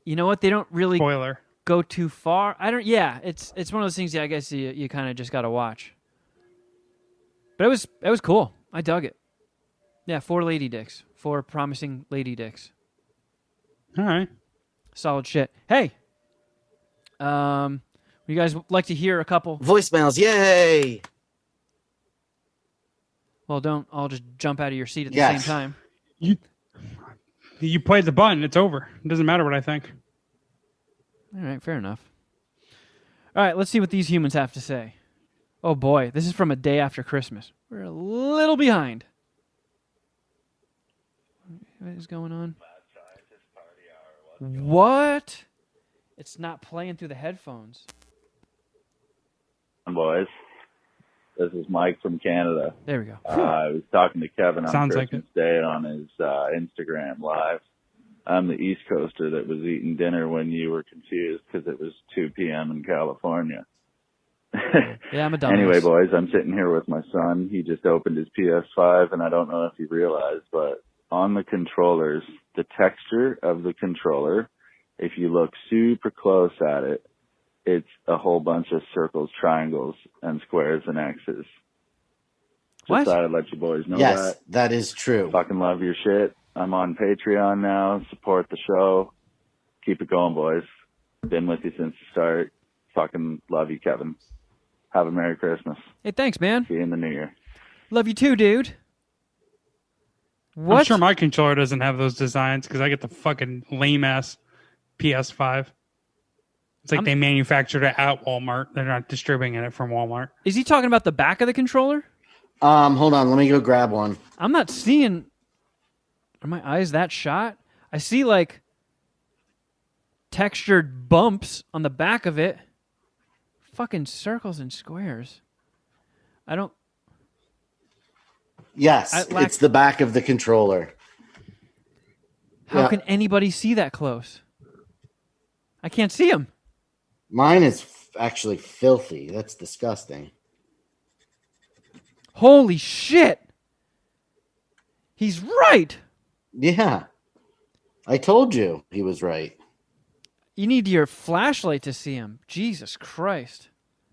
You know what? They don't really Spoiler. Go too far. It's one of those things, I guess you kind of just got to watch. But it was cool. I dug it. Yeah, 4 lady dicks. 4 promising lady dicks. All right. Solid shit. Hey. Would you guys like to hear a couple voicemails? Yay! Well, don't all just jump out of your seat at the same time. You played the button. It's over. It doesn't matter what I think. All right, fair enough. All right, let's see what these humans have to say. Oh boy, this is from a day after Christmas. We're a little behind. What is going on? What? It's not playing through the headphones. Boys, this is Mike from Canada. There we go. I was talking to Kevin on Sounds Christmas Day on his Instagram Live. I'm the East Coaster that was eating dinner when you were confused because it was 2 p.m. in California. Yeah, I'm a dumbass. Anyway, boys, I'm sitting here with my son. He just opened his PS5, and I don't know if you realized, but on the controllers, the texture of the controller, if you look super close at it, it's a whole bunch of circles, triangles, and squares and X's. What? Just thought I'd let you boys know that. Yes, that is true. Fucking love your shit. I'm on Patreon now. Support the show. Keep it going, boys. Been with you since the start. Fucking love you, Kevin. Have a Merry Christmas. Hey, thanks, man. See you in the New Year. Love you too, dude. What? I'm sure my controller doesn't have those designs because I get the fucking lame-ass PS5. It's like they manufactured it at Walmart. They're not distributing it from Walmart. Is he talking about the back of the controller? Hold on. Let me go grab one. I'm not seeing... Are my eyes that shot? I see, like, textured bumps on the back of it. Fucking circles and squares. I don't... Yes, it's the back of the controller. How can anybody see that close? I can't see him. Mine is actually filthy. That's disgusting. Holy shit. He's right. Yeah. I told you he was right. You need your flashlight to see him. Jesus Christ.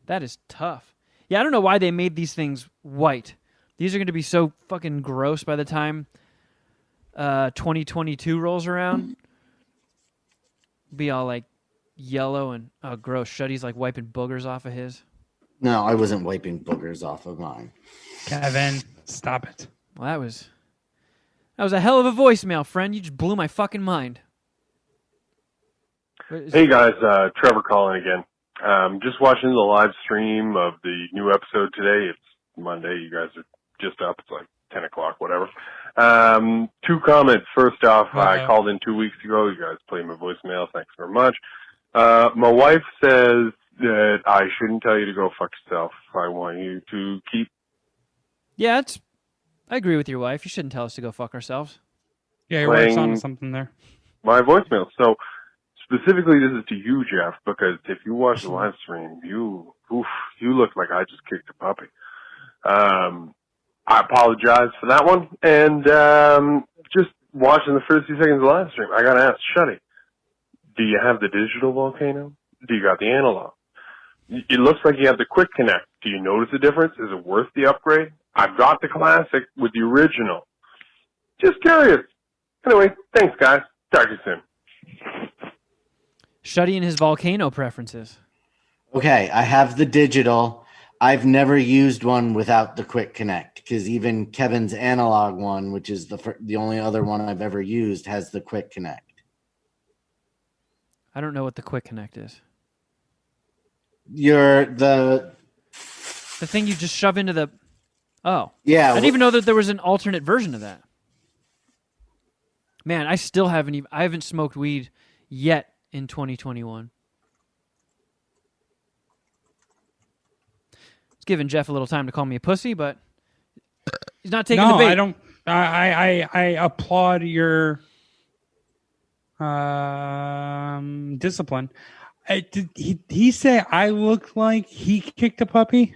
That is tough. Yeah, I don't know why they made these things white. These are going to be so fucking gross by the time 2022 rolls around. Be all like yellow and gross. Shuddy's like wiping boogers off of his. No, I wasn't wiping boogers off of mine. Kevin, stop it. Well, that was a hell of a voicemail, friend. You just blew my fucking mind. Hey guys, Trevor calling again. Just watching the live stream of the new episode today. It's Monday. You guys are just up. It's like 10 o'clock, whatever. 2 comments. First off, I called in 2 weeks ago. You guys played my voicemail. Thanks very much. My wife says that I shouldn't tell you to go fuck yourself. I want you to keep... Yeah, I agree with your wife. You shouldn't tell us to go fuck ourselves. Yeah, your wife's on something there. My voicemail. So, specifically, this is to you, Geoff, because if you watch the live stream, you look like I just kicked a puppy. I apologize for that one. And just watching the first few seconds of the live stream, I got to ask, Shuddy, do you have the digital volcano? Do you got the analog? It looks like you have the quick connect. Do you notice the difference? Is it worth the upgrade? I've got the classic with the original. Just curious. Anyway, thanks, guys. Talk to you soon. Shuddy and his volcano preferences. Okay, I have the digital. I've never used one without the quick connect because even Kevin's analog one, which is the only other one I've ever used, has the quick connect. I don't know what the quick connect is. The thing you just shove into the... Oh. Yeah. I didn't even know that there was an alternate version of that. Man, I still haven't smoked weed yet in 2021. It's giving Geoff a little time to call me a pussy, but he's not taking the bait. I don't. I applaud your discipline. Did he say I look like he kicked a puppy?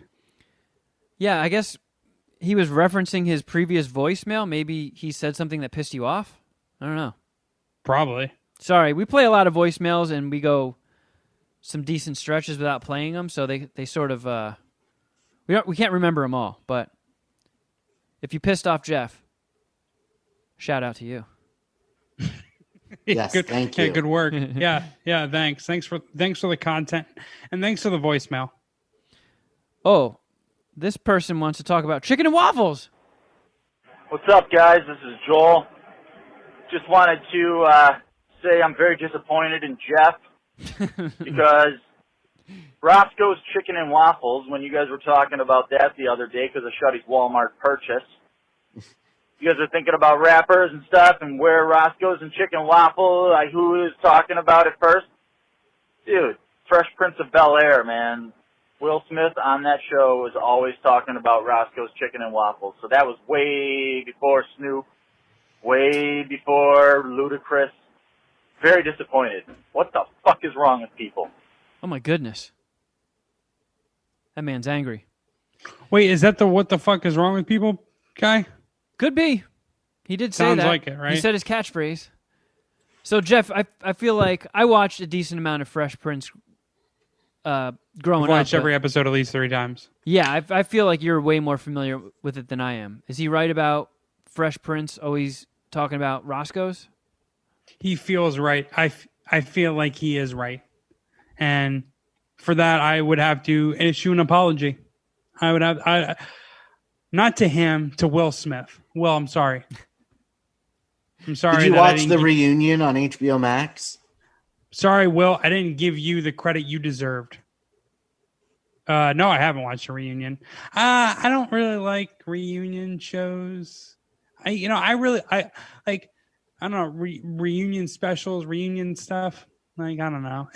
Yeah, I guess he was referencing his previous voicemail. Maybe he said something that pissed you off. I don't know. Probably. Sorry, we play a lot of voicemails and we go some decent stretches without playing them, so they sort of we can't remember them all. But if you pissed off Geoff, shout out to you. Yes, thank you. Yeah, good work. yeah, thanks. Thanks for the content and thanks for the voicemail. Oh, this person wants to talk about chicken and waffles. What's up, guys? This is Joel. Just wanted to say I'm very disappointed in Geoff because Roscoe's Chicken and Waffles, when you guys were talking about that the other day because of Shuddy's Walmart purchase, you guys are thinking about rappers and stuff and where Roscoe's and Chicken and Waffle, who is talking about it first? Dude, Fresh Prince of Bel-Air, man. Will Smith on that show was always talking about Roscoe's Chicken and Waffles. So that was way before Snoop, way before Ludacris. Very disappointed. What the fuck is wrong with people? Oh my goodness. That man's angry. Wait, is that the what the fuck is wrong with people guy? Could be. He did say Sounds that. like it, right? He said his catchphrase. So, Geoff, I feel like I watched a decent amount of Fresh Prince growing up. Watched every episode at least 3 times. Yeah, I feel like you're way more familiar with it than I am. Is he right about Fresh Prince always talking about Roscoe's? He feels right. I feel like he is right. And for that, I would have to issue an apology. Not to him, to Will Smith. Will, I'm sorry. I'm sorry. Did you watch the reunion on HBO Max? Sorry, Will. I didn't give you the credit you deserved. No, I haven't watched a reunion. I don't really like reunion shows. I don't know, reunion specials, reunion stuff. Like, I don't know.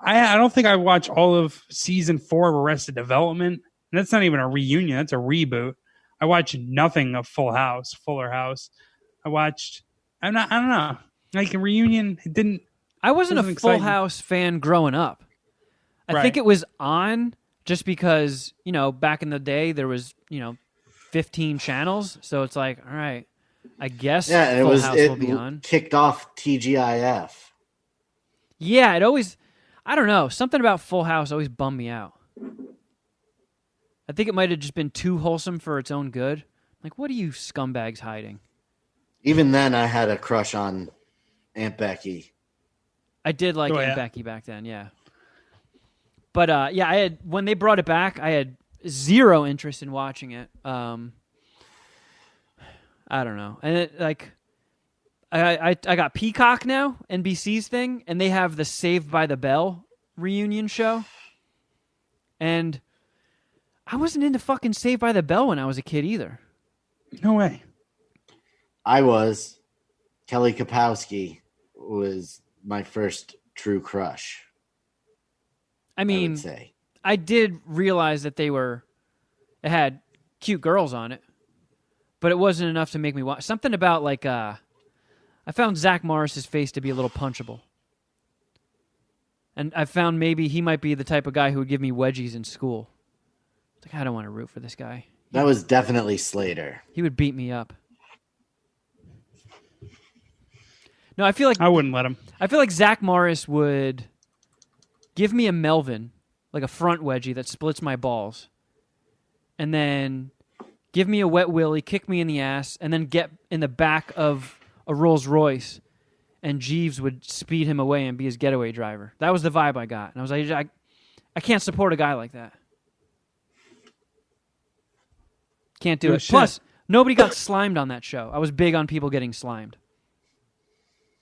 I don't think I watched all of season 4 of Arrested Development. And that's not even a reunion. That's a reboot. I watched nothing of Fuller House. I don't know. Like a reunion, it didn't. I wasn't a Full exciting. House fan growing up. I think it was on just because, back in the day there was, 15 channels. So it's like, all right, I guess Full House will be on. Kicked off TGIF. Yeah, it always, I don't know, something about Full House always bummed me out. I think it might have just been too wholesome for its own good. Like, what are you scumbags hiding? Even then, I had a crush on Aunt Becky. I did like Aunt Becky back then, yeah. But yeah, I had when they brought it back, I had zero interest in watching it. I don't know, and it, like, I got Peacock now, NBC's thing, and they have the Saved by the Bell reunion show, and I wasn't into fucking Saved by the Bell when I was a kid either. No way. I was. Kelly Kapowski was my first true crush. I mean, I would say. I did realize that it had cute girls on it, but it wasn't enough to make me watch. Something about, like, I found Zach Morris's face to be a little punchable. And I found maybe he might be the type of guy who would give me wedgies in school. It's like, I don't want to root for this guy. That was definitely Slater. He would beat me up. No, I feel like I wouldn't let him. I feel like Zach Morris would give me a Melvin, like a front wedgie that splits my balls, and then give me a wet willy, kick me in the ass, and then get in the back of a Rolls Royce, and Jeeves would speed him away and be his getaway driver. That was the vibe I got. And I was like, I can't support a guy like that. Can't do it. Shit. Plus, nobody got slimed on that show. I was big on people getting slimed.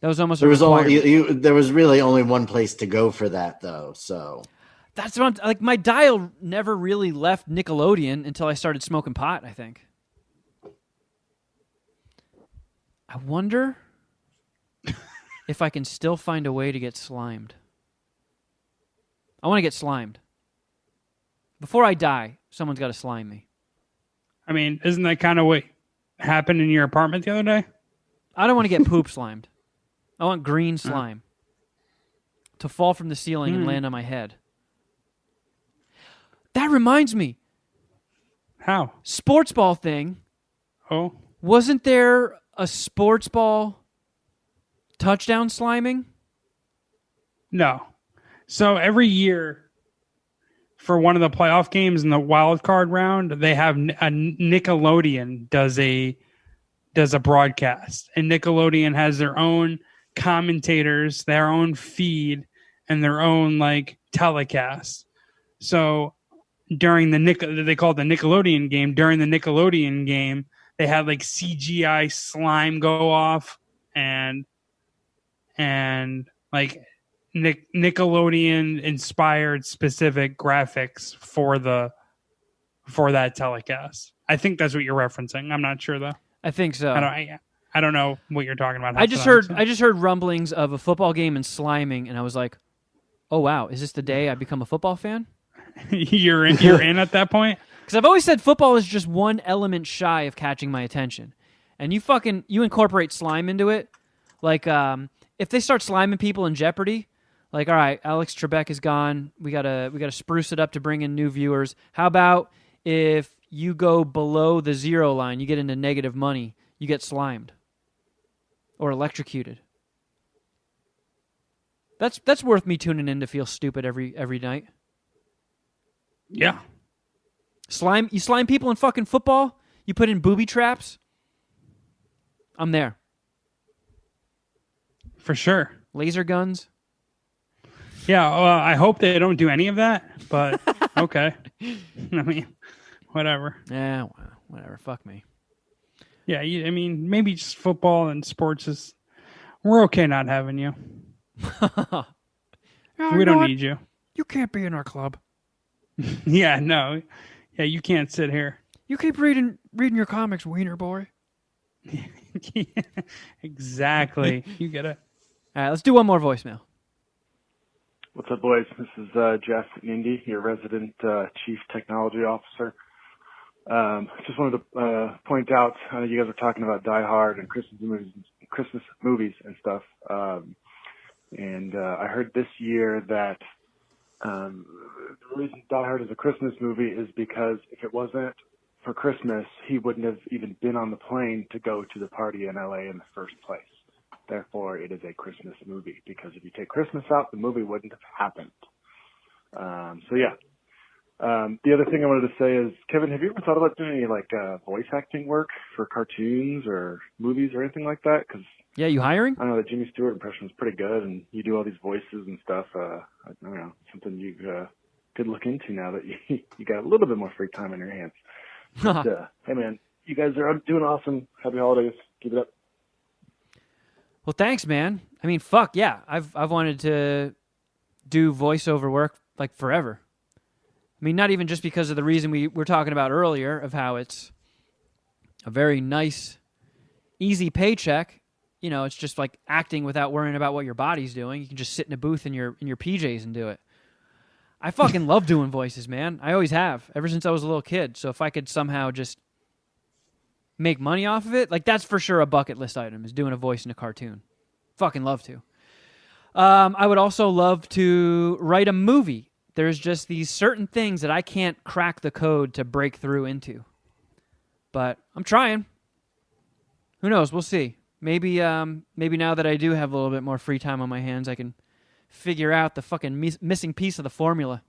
That was almost There a was requirement. there was really only one place to go for that, though. So That's what like, my dial never really left Nickelodeon until I started smoking pot, I think. I wonder if I can still find a way to get slimed. I want to get slimed. Before I die, someone's got to slime me. I mean, isn't that kind of what happened in your apartment the other day? I don't want to get poop slimed. I want green slime to fall from the ceiling and land on my head. That reminds me. How? Sports ball thing. Oh. Wasn't there a sports ball touchdown sliming? No. So every year for one of the playoff games in the wild card round, they have a Nickelodeon does a broadcast, and Nickelodeon has their own commentators, their own feed, and their own like telecast. So during they call it the Nickelodeon game. During the Nickelodeon game, they had like CGI slime go off and like Nickelodeon inspired specific graphics for that telecast. I think that's what you're referencing. I'm not sure though. I think so. I don't know what you're talking about. I just heard rumblings of a football game and sliming, and I was like, "Oh wow, is this the day I become a football fan?" You're in at that point? Because I've always said football is just one element shy of catching my attention, and you incorporate slime into it. Like if they start sliming people in Jeopardy, like, all right, Alex Trebek is gone. We gotta spruce it up to bring in new viewers. How about if you go below the zero line, you get into negative money, you get slimed or electrocuted. That's worth me tuning in to feel stupid every night. Yeah. You slime people in fucking football? You put in booby traps? I'm there. For sure. Laser guns? Yeah, I hope they don't do any of that, but okay. I mean, whatever. Yeah, whatever. Fuck me. Yeah, I mean, maybe just football and sports we're okay not having you. We don't need you. You can't be in our club. Yeah, no. Yeah, you can't sit here. You keep reading your comics, wiener boy. Yeah, exactly. You get it. All right, let's do one more voicemail. What's up, boys? This is Geoff in Indy, your resident chief technology officer. Just wanted to point out, I know you guys were talking about Die Hard and Christmas movies and stuff. And I heard this year that the reason Die Hard is a Christmas movie is because if it wasn't for Christmas, he wouldn't have even been on the plane to go to the party in LA in the first place. Therefore, it is a Christmas movie, because if you take Christmas out, the movie wouldn't have happened. So yeah. The other thing I wanted to say is, Kevin, have you ever thought about doing any voice acting work for cartoons or movies or anything like that? Because Yeah, you hiring? I know that Jimmy Stewart impression was pretty good, and you do all these voices and stuff. I don't know, something you could look into now that you got a little bit more free time on your hands. But, hey man, you guys are doing awesome. Happy holidays. Keep it up. Well, thanks, man. I mean, fuck yeah. I've wanted to do voiceover work like forever. I mean, not even just because of the reason we were talking about earlier of how it's a very nice, easy paycheck. You know, it's just like acting without worrying about what your body's doing. You can just sit in a booth in your PJs and do it. I fucking love doing voices, man. I always have, ever since I was a little kid. So if I could somehow just make money off of it, like that's for sure a bucket list item, is doing a voice in a cartoon. Fucking love to. I would also love to write a movie. There's just these certain things that I can't crack the code to break through into. But I'm trying. Who knows? We'll see. Maybe now that I do have a little bit more free time on my hands, I can figure out the fucking missing piece of the formula.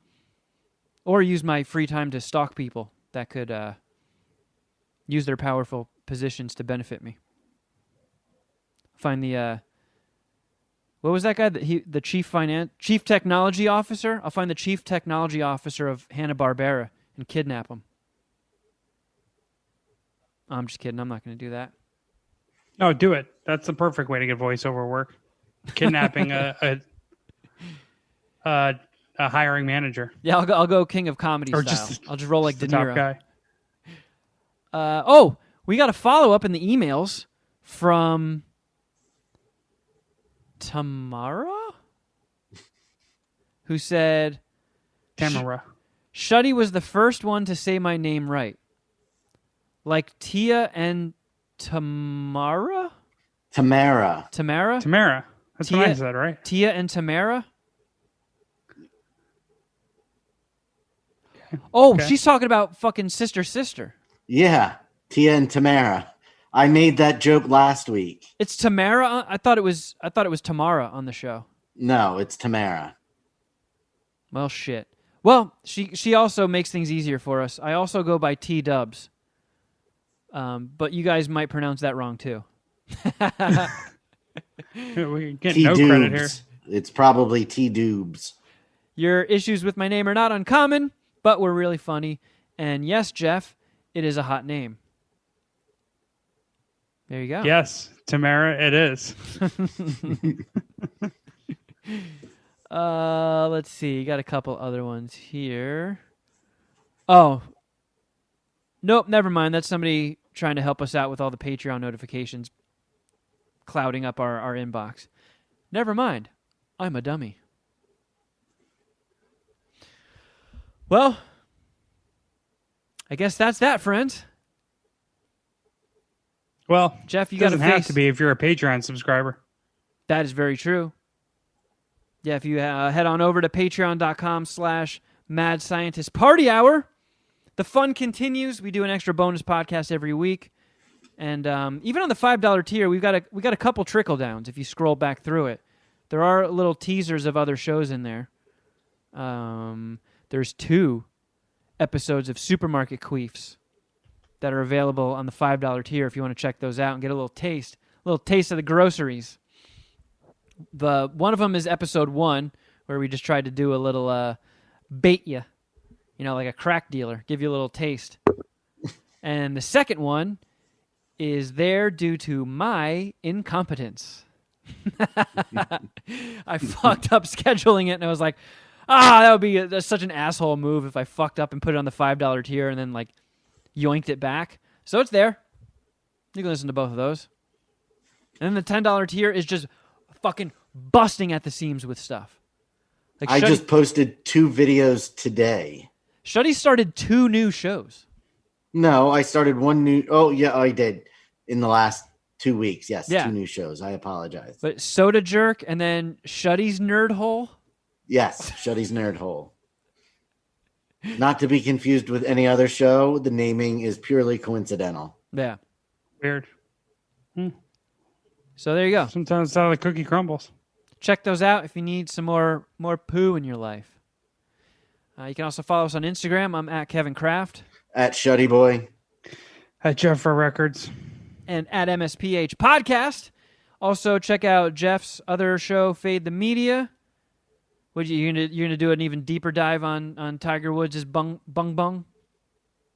Or use my free time to stalk people that could use their powerful positions to benefit me. Find the... what was that guy? The chief technology officer? I'll find the chief technology officer of Hanna-Barbera and kidnap him. I'm just kidding. I'm not going to do that. No, do it. That's the perfect way to get voiceover work. Kidnapping a hiring manager. Yeah, I'll go King of Comedy or style. Just, I'll just roll like De the top Niro. guy. We got a follow-up in the emails from Tamara, who said, Tamara. Shuddy was the first one to say my name right. Like Tia and Tamara? Tamara. Tamara. That's what I said, right? Tia and Tamara? Oh, Okay. She's talking about fucking sister. Yeah, Tia and Tamara. I made that joke last week. It's Tamara. I thought it was Tamara on the show. No, it's Tamara. Well, shit. Well, she also makes things easier for us. I also go by T-Dubs. But you guys might pronounce that wrong too. We get no credit here. It's probably T-Dubs. Your issues with my name are not uncommon, but were really funny. And yes, Geoff, it is a hot name. There you go. Yes, Tamara, it is. Let's see. Got a couple other ones here. Oh. Nope, never mind. That's somebody trying to help us out with all the Patreon notifications clouding up our inbox. Never mind. I'm a dummy. Well, I guess that's that, friends. Well, Geoff, you it got doesn't have to be if you're a Patreon subscriber. That is very true. Yeah, if you head on over to patreon.com/Mad Scientist Party Hour, the fun continues. We do an extra bonus podcast every week. And even on the $5 tier, we got a couple trickle downs if you scroll back through it. There are little teasers of other shows in there. There's 2 episodes of Supermarket Queefs that are available on the $5 tier if you want to check those out and get a little taste of the groceries. One of them is episode 1, where we just tried to do a little bait you, like a crack dealer, give you a little taste. And the second one is there due to my incompetence. I fucked up scheduling it, and I was like, that would be such an asshole move if I fucked up and put it on the $5 tier and then yoinked it back. So it's there. You can listen to both of those. And then the $10 tier is just fucking busting at the seams with stuff. I just posted 2 videos today. Shuddy started 2 new shows. No, I started 1 new... Oh, yeah, I did. In the last 2 weeks. Yes, yeah. 2 new shows. I apologize. But Soda Jerk and then Shuddy's Nerd Hole? Yes, Shuddy's Nerd Hole. Not to be confused with any other show. The naming is purely coincidental. Yeah. Weird. So there you go. Sometimes that's how the cookie crumbles. Check those out if you need some more poo in your life. You can also follow us on Instagram. I'm at Kevin Kraft. At Shuddyboy. At Geoff for Records. And at MSPH Podcast. Also, check out Jeff's other show, Fade the Media. You're gonna do an even deeper dive on Tiger Woods' bung bung?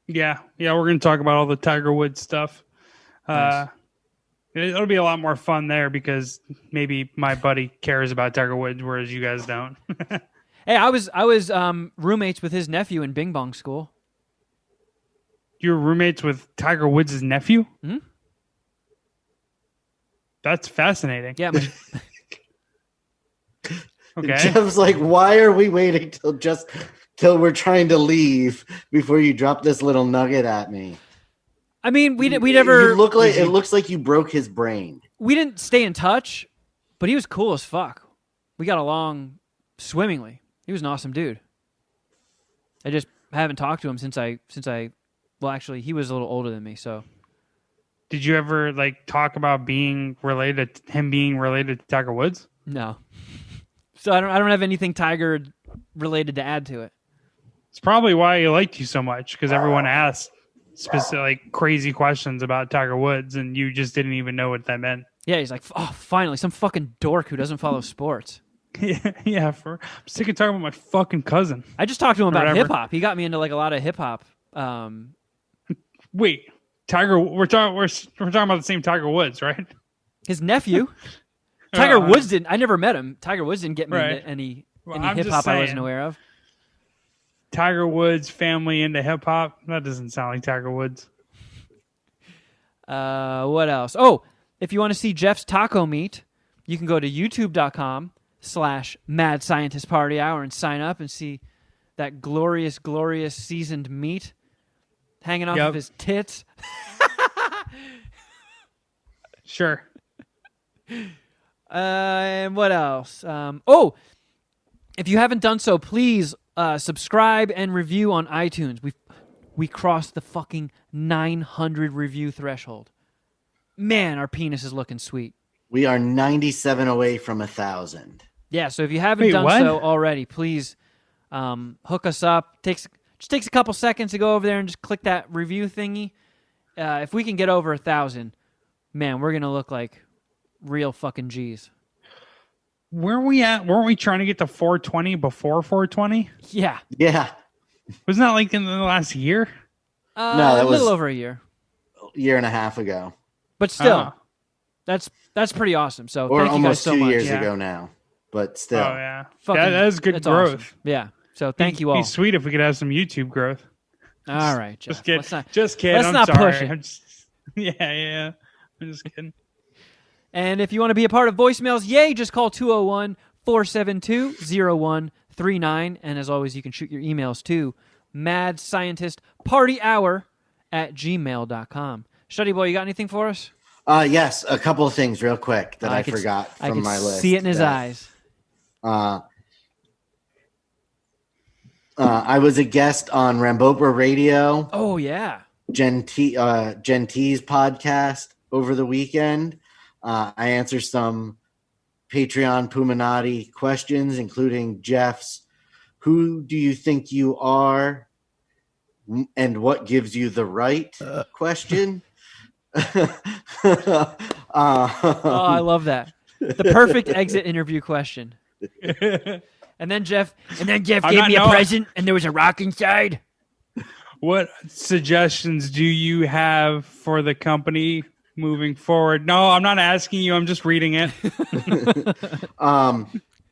Yeah, we're gonna talk about all the Tiger Woods stuff. Nice. It'll be a lot more fun there because maybe my buddy cares about Tiger Woods, whereas you guys don't. Hey, I was roommates with his nephew in Bing Bong School. You're roommates with Tiger Woods' nephew? Hmm? That's fascinating. Yeah. Okay. Jeff's like, why are we waiting till we're trying to leave before you drop this little nugget at me? I mean, we never. You look like it looks like you broke his brain. We didn't stay in touch, but he was cool as fuck. We got along swimmingly. He was an awesome dude. I just haven't talked to him since I. Well, actually, he was a little older than me, so. Did you ever talk about being related to Tiger Woods? No. So I don't have anything Tiger related to add to it. It's probably why he liked you so much, because everyone asked specific crazy questions about Tiger Woods, and you just didn't even know what that meant. Yeah, he's like, oh, finally, some fucking dork who doesn't follow sports. Yeah. I'm sick of talking about my fucking cousin. I just talked to him about Whatever. hip hop. He got me into a lot of hip hop. Wait, Tiger? We're talking about the same Tiger Woods, right? His nephew, Tiger Woods didn't. I never met him. Tiger Woods didn't get me into any hip hop I wasn't aware of. Tiger Woods family into hip hop. That doesn't sound like Tiger Woods. What else? Oh, if you want to see Jeff's taco meat, you can go to youtube.com/Mad Scientist Party Hour and sign up and see that glorious, glorious seasoned meat hanging off of his tits. Sure. And what else? If you haven't done so, please subscribe and review on iTunes. We crossed the fucking 900 review threshold. Man, our penis is looking sweet. We are 97 away from 1,000. Yeah, so if you haven't done so already, please hook us up. Just takes a couple seconds to go over there and just click that review thingy. If we can get over 1,000, man, we're gonna look like real fucking G's. Where are we at? Weren't we trying to get to 420 before 420? Yeah. Yeah. Wasn't that in the last year? No, that was a little over a year. Year and a half ago. But still, that's pretty awesome. So or thank you guys almost so 2 much. years ago now. But still. Oh, yeah. Fucking, that is good growth. Awesome. Yeah. So thank you all. It'd be sweet if we could have some YouTube growth. All right, Jeff. Just kidding. Let's I'm not sorry. push it. Yeah. I'm just kidding. And if you want to be a part of voicemails, just call 201-472-0139. And as always, you can shoot your emails to madscientistpartyhour@gmail.com. Shuddyboy, you got anything for us? Yes, a couple of things real quick that I forgot from my list. See it in his eyes. I was a guest on Rambopra Radio. Oh, yeah. Gen T's podcast over the weekend. I answered some Patreon Puminati questions, including Jeff's, who do you think you are and what gives you the right question? I love that. The perfect exit interview question. And then Jeff gave me a present and there was a rock inside. What suggestions do you have for the company moving forward? No, I'm not asking you. I'm just reading it.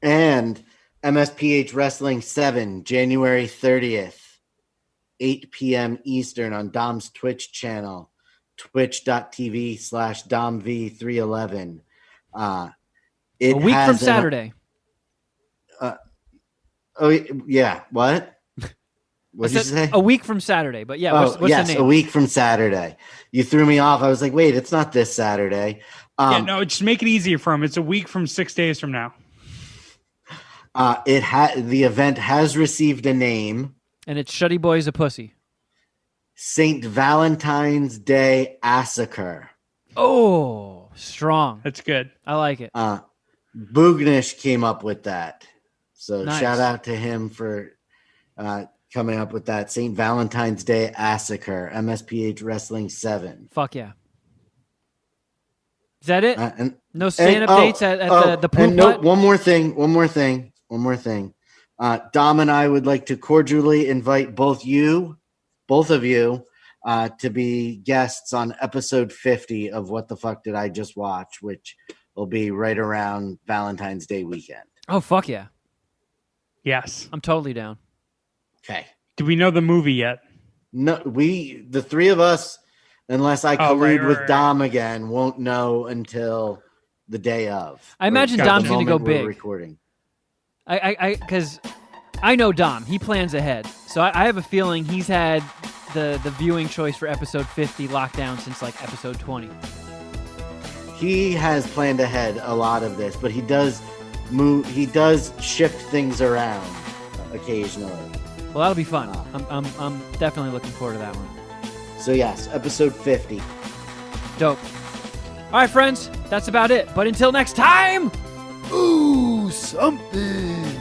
And MSPH Wrestling 7, January 30th, 8 p.m. Eastern on Dom's Twitch channel, twitch.tv/DomV311. A week from Saturday. Oh, yeah. What? What did you say? A week from Saturday, but yeah, what's yes, the name? A week from Saturday. You threw me off. I was like, wait, it's not this Saturday. Just make it easier for him. It's a week from 6 days from now. The event has received a name. And it's Shuddyboy's a pussy. St. Valentine's Day Massacre. Oh, strong. That's good. I like it. Boognish came up with that. So Nice. shout out to him for coming up with that. St. Valentine's Day Massacre, MSPH Wrestling 7. Fuck yeah. Is that it? And no stand-up dates at the poop and no, hut? one more thing. Dom and I would like to cordially invite both of you, to be guests on episode 50 of What the Fuck Did I Just Watch, which will be right around Valentine's Day weekend. Oh, fuck yeah. Yes. I'm totally down. Okay. Do we know the movie yet? No, the three of us, unless I collude with Dom again, won't know until the day of. I imagine Or Dom's the going to go moment we're big. Recording. Because I know Dom. He plans ahead. So I have a feeling he's had the viewing choice for episode 50 locked down since like episode 20. He has planned ahead a lot of this, but he does shift things around occasionally. Well, that'll be fun. I'm definitely looking forward to that one. So yes, episode 50. Dope. All right, friends, that's about it. But until next time, ooh, something.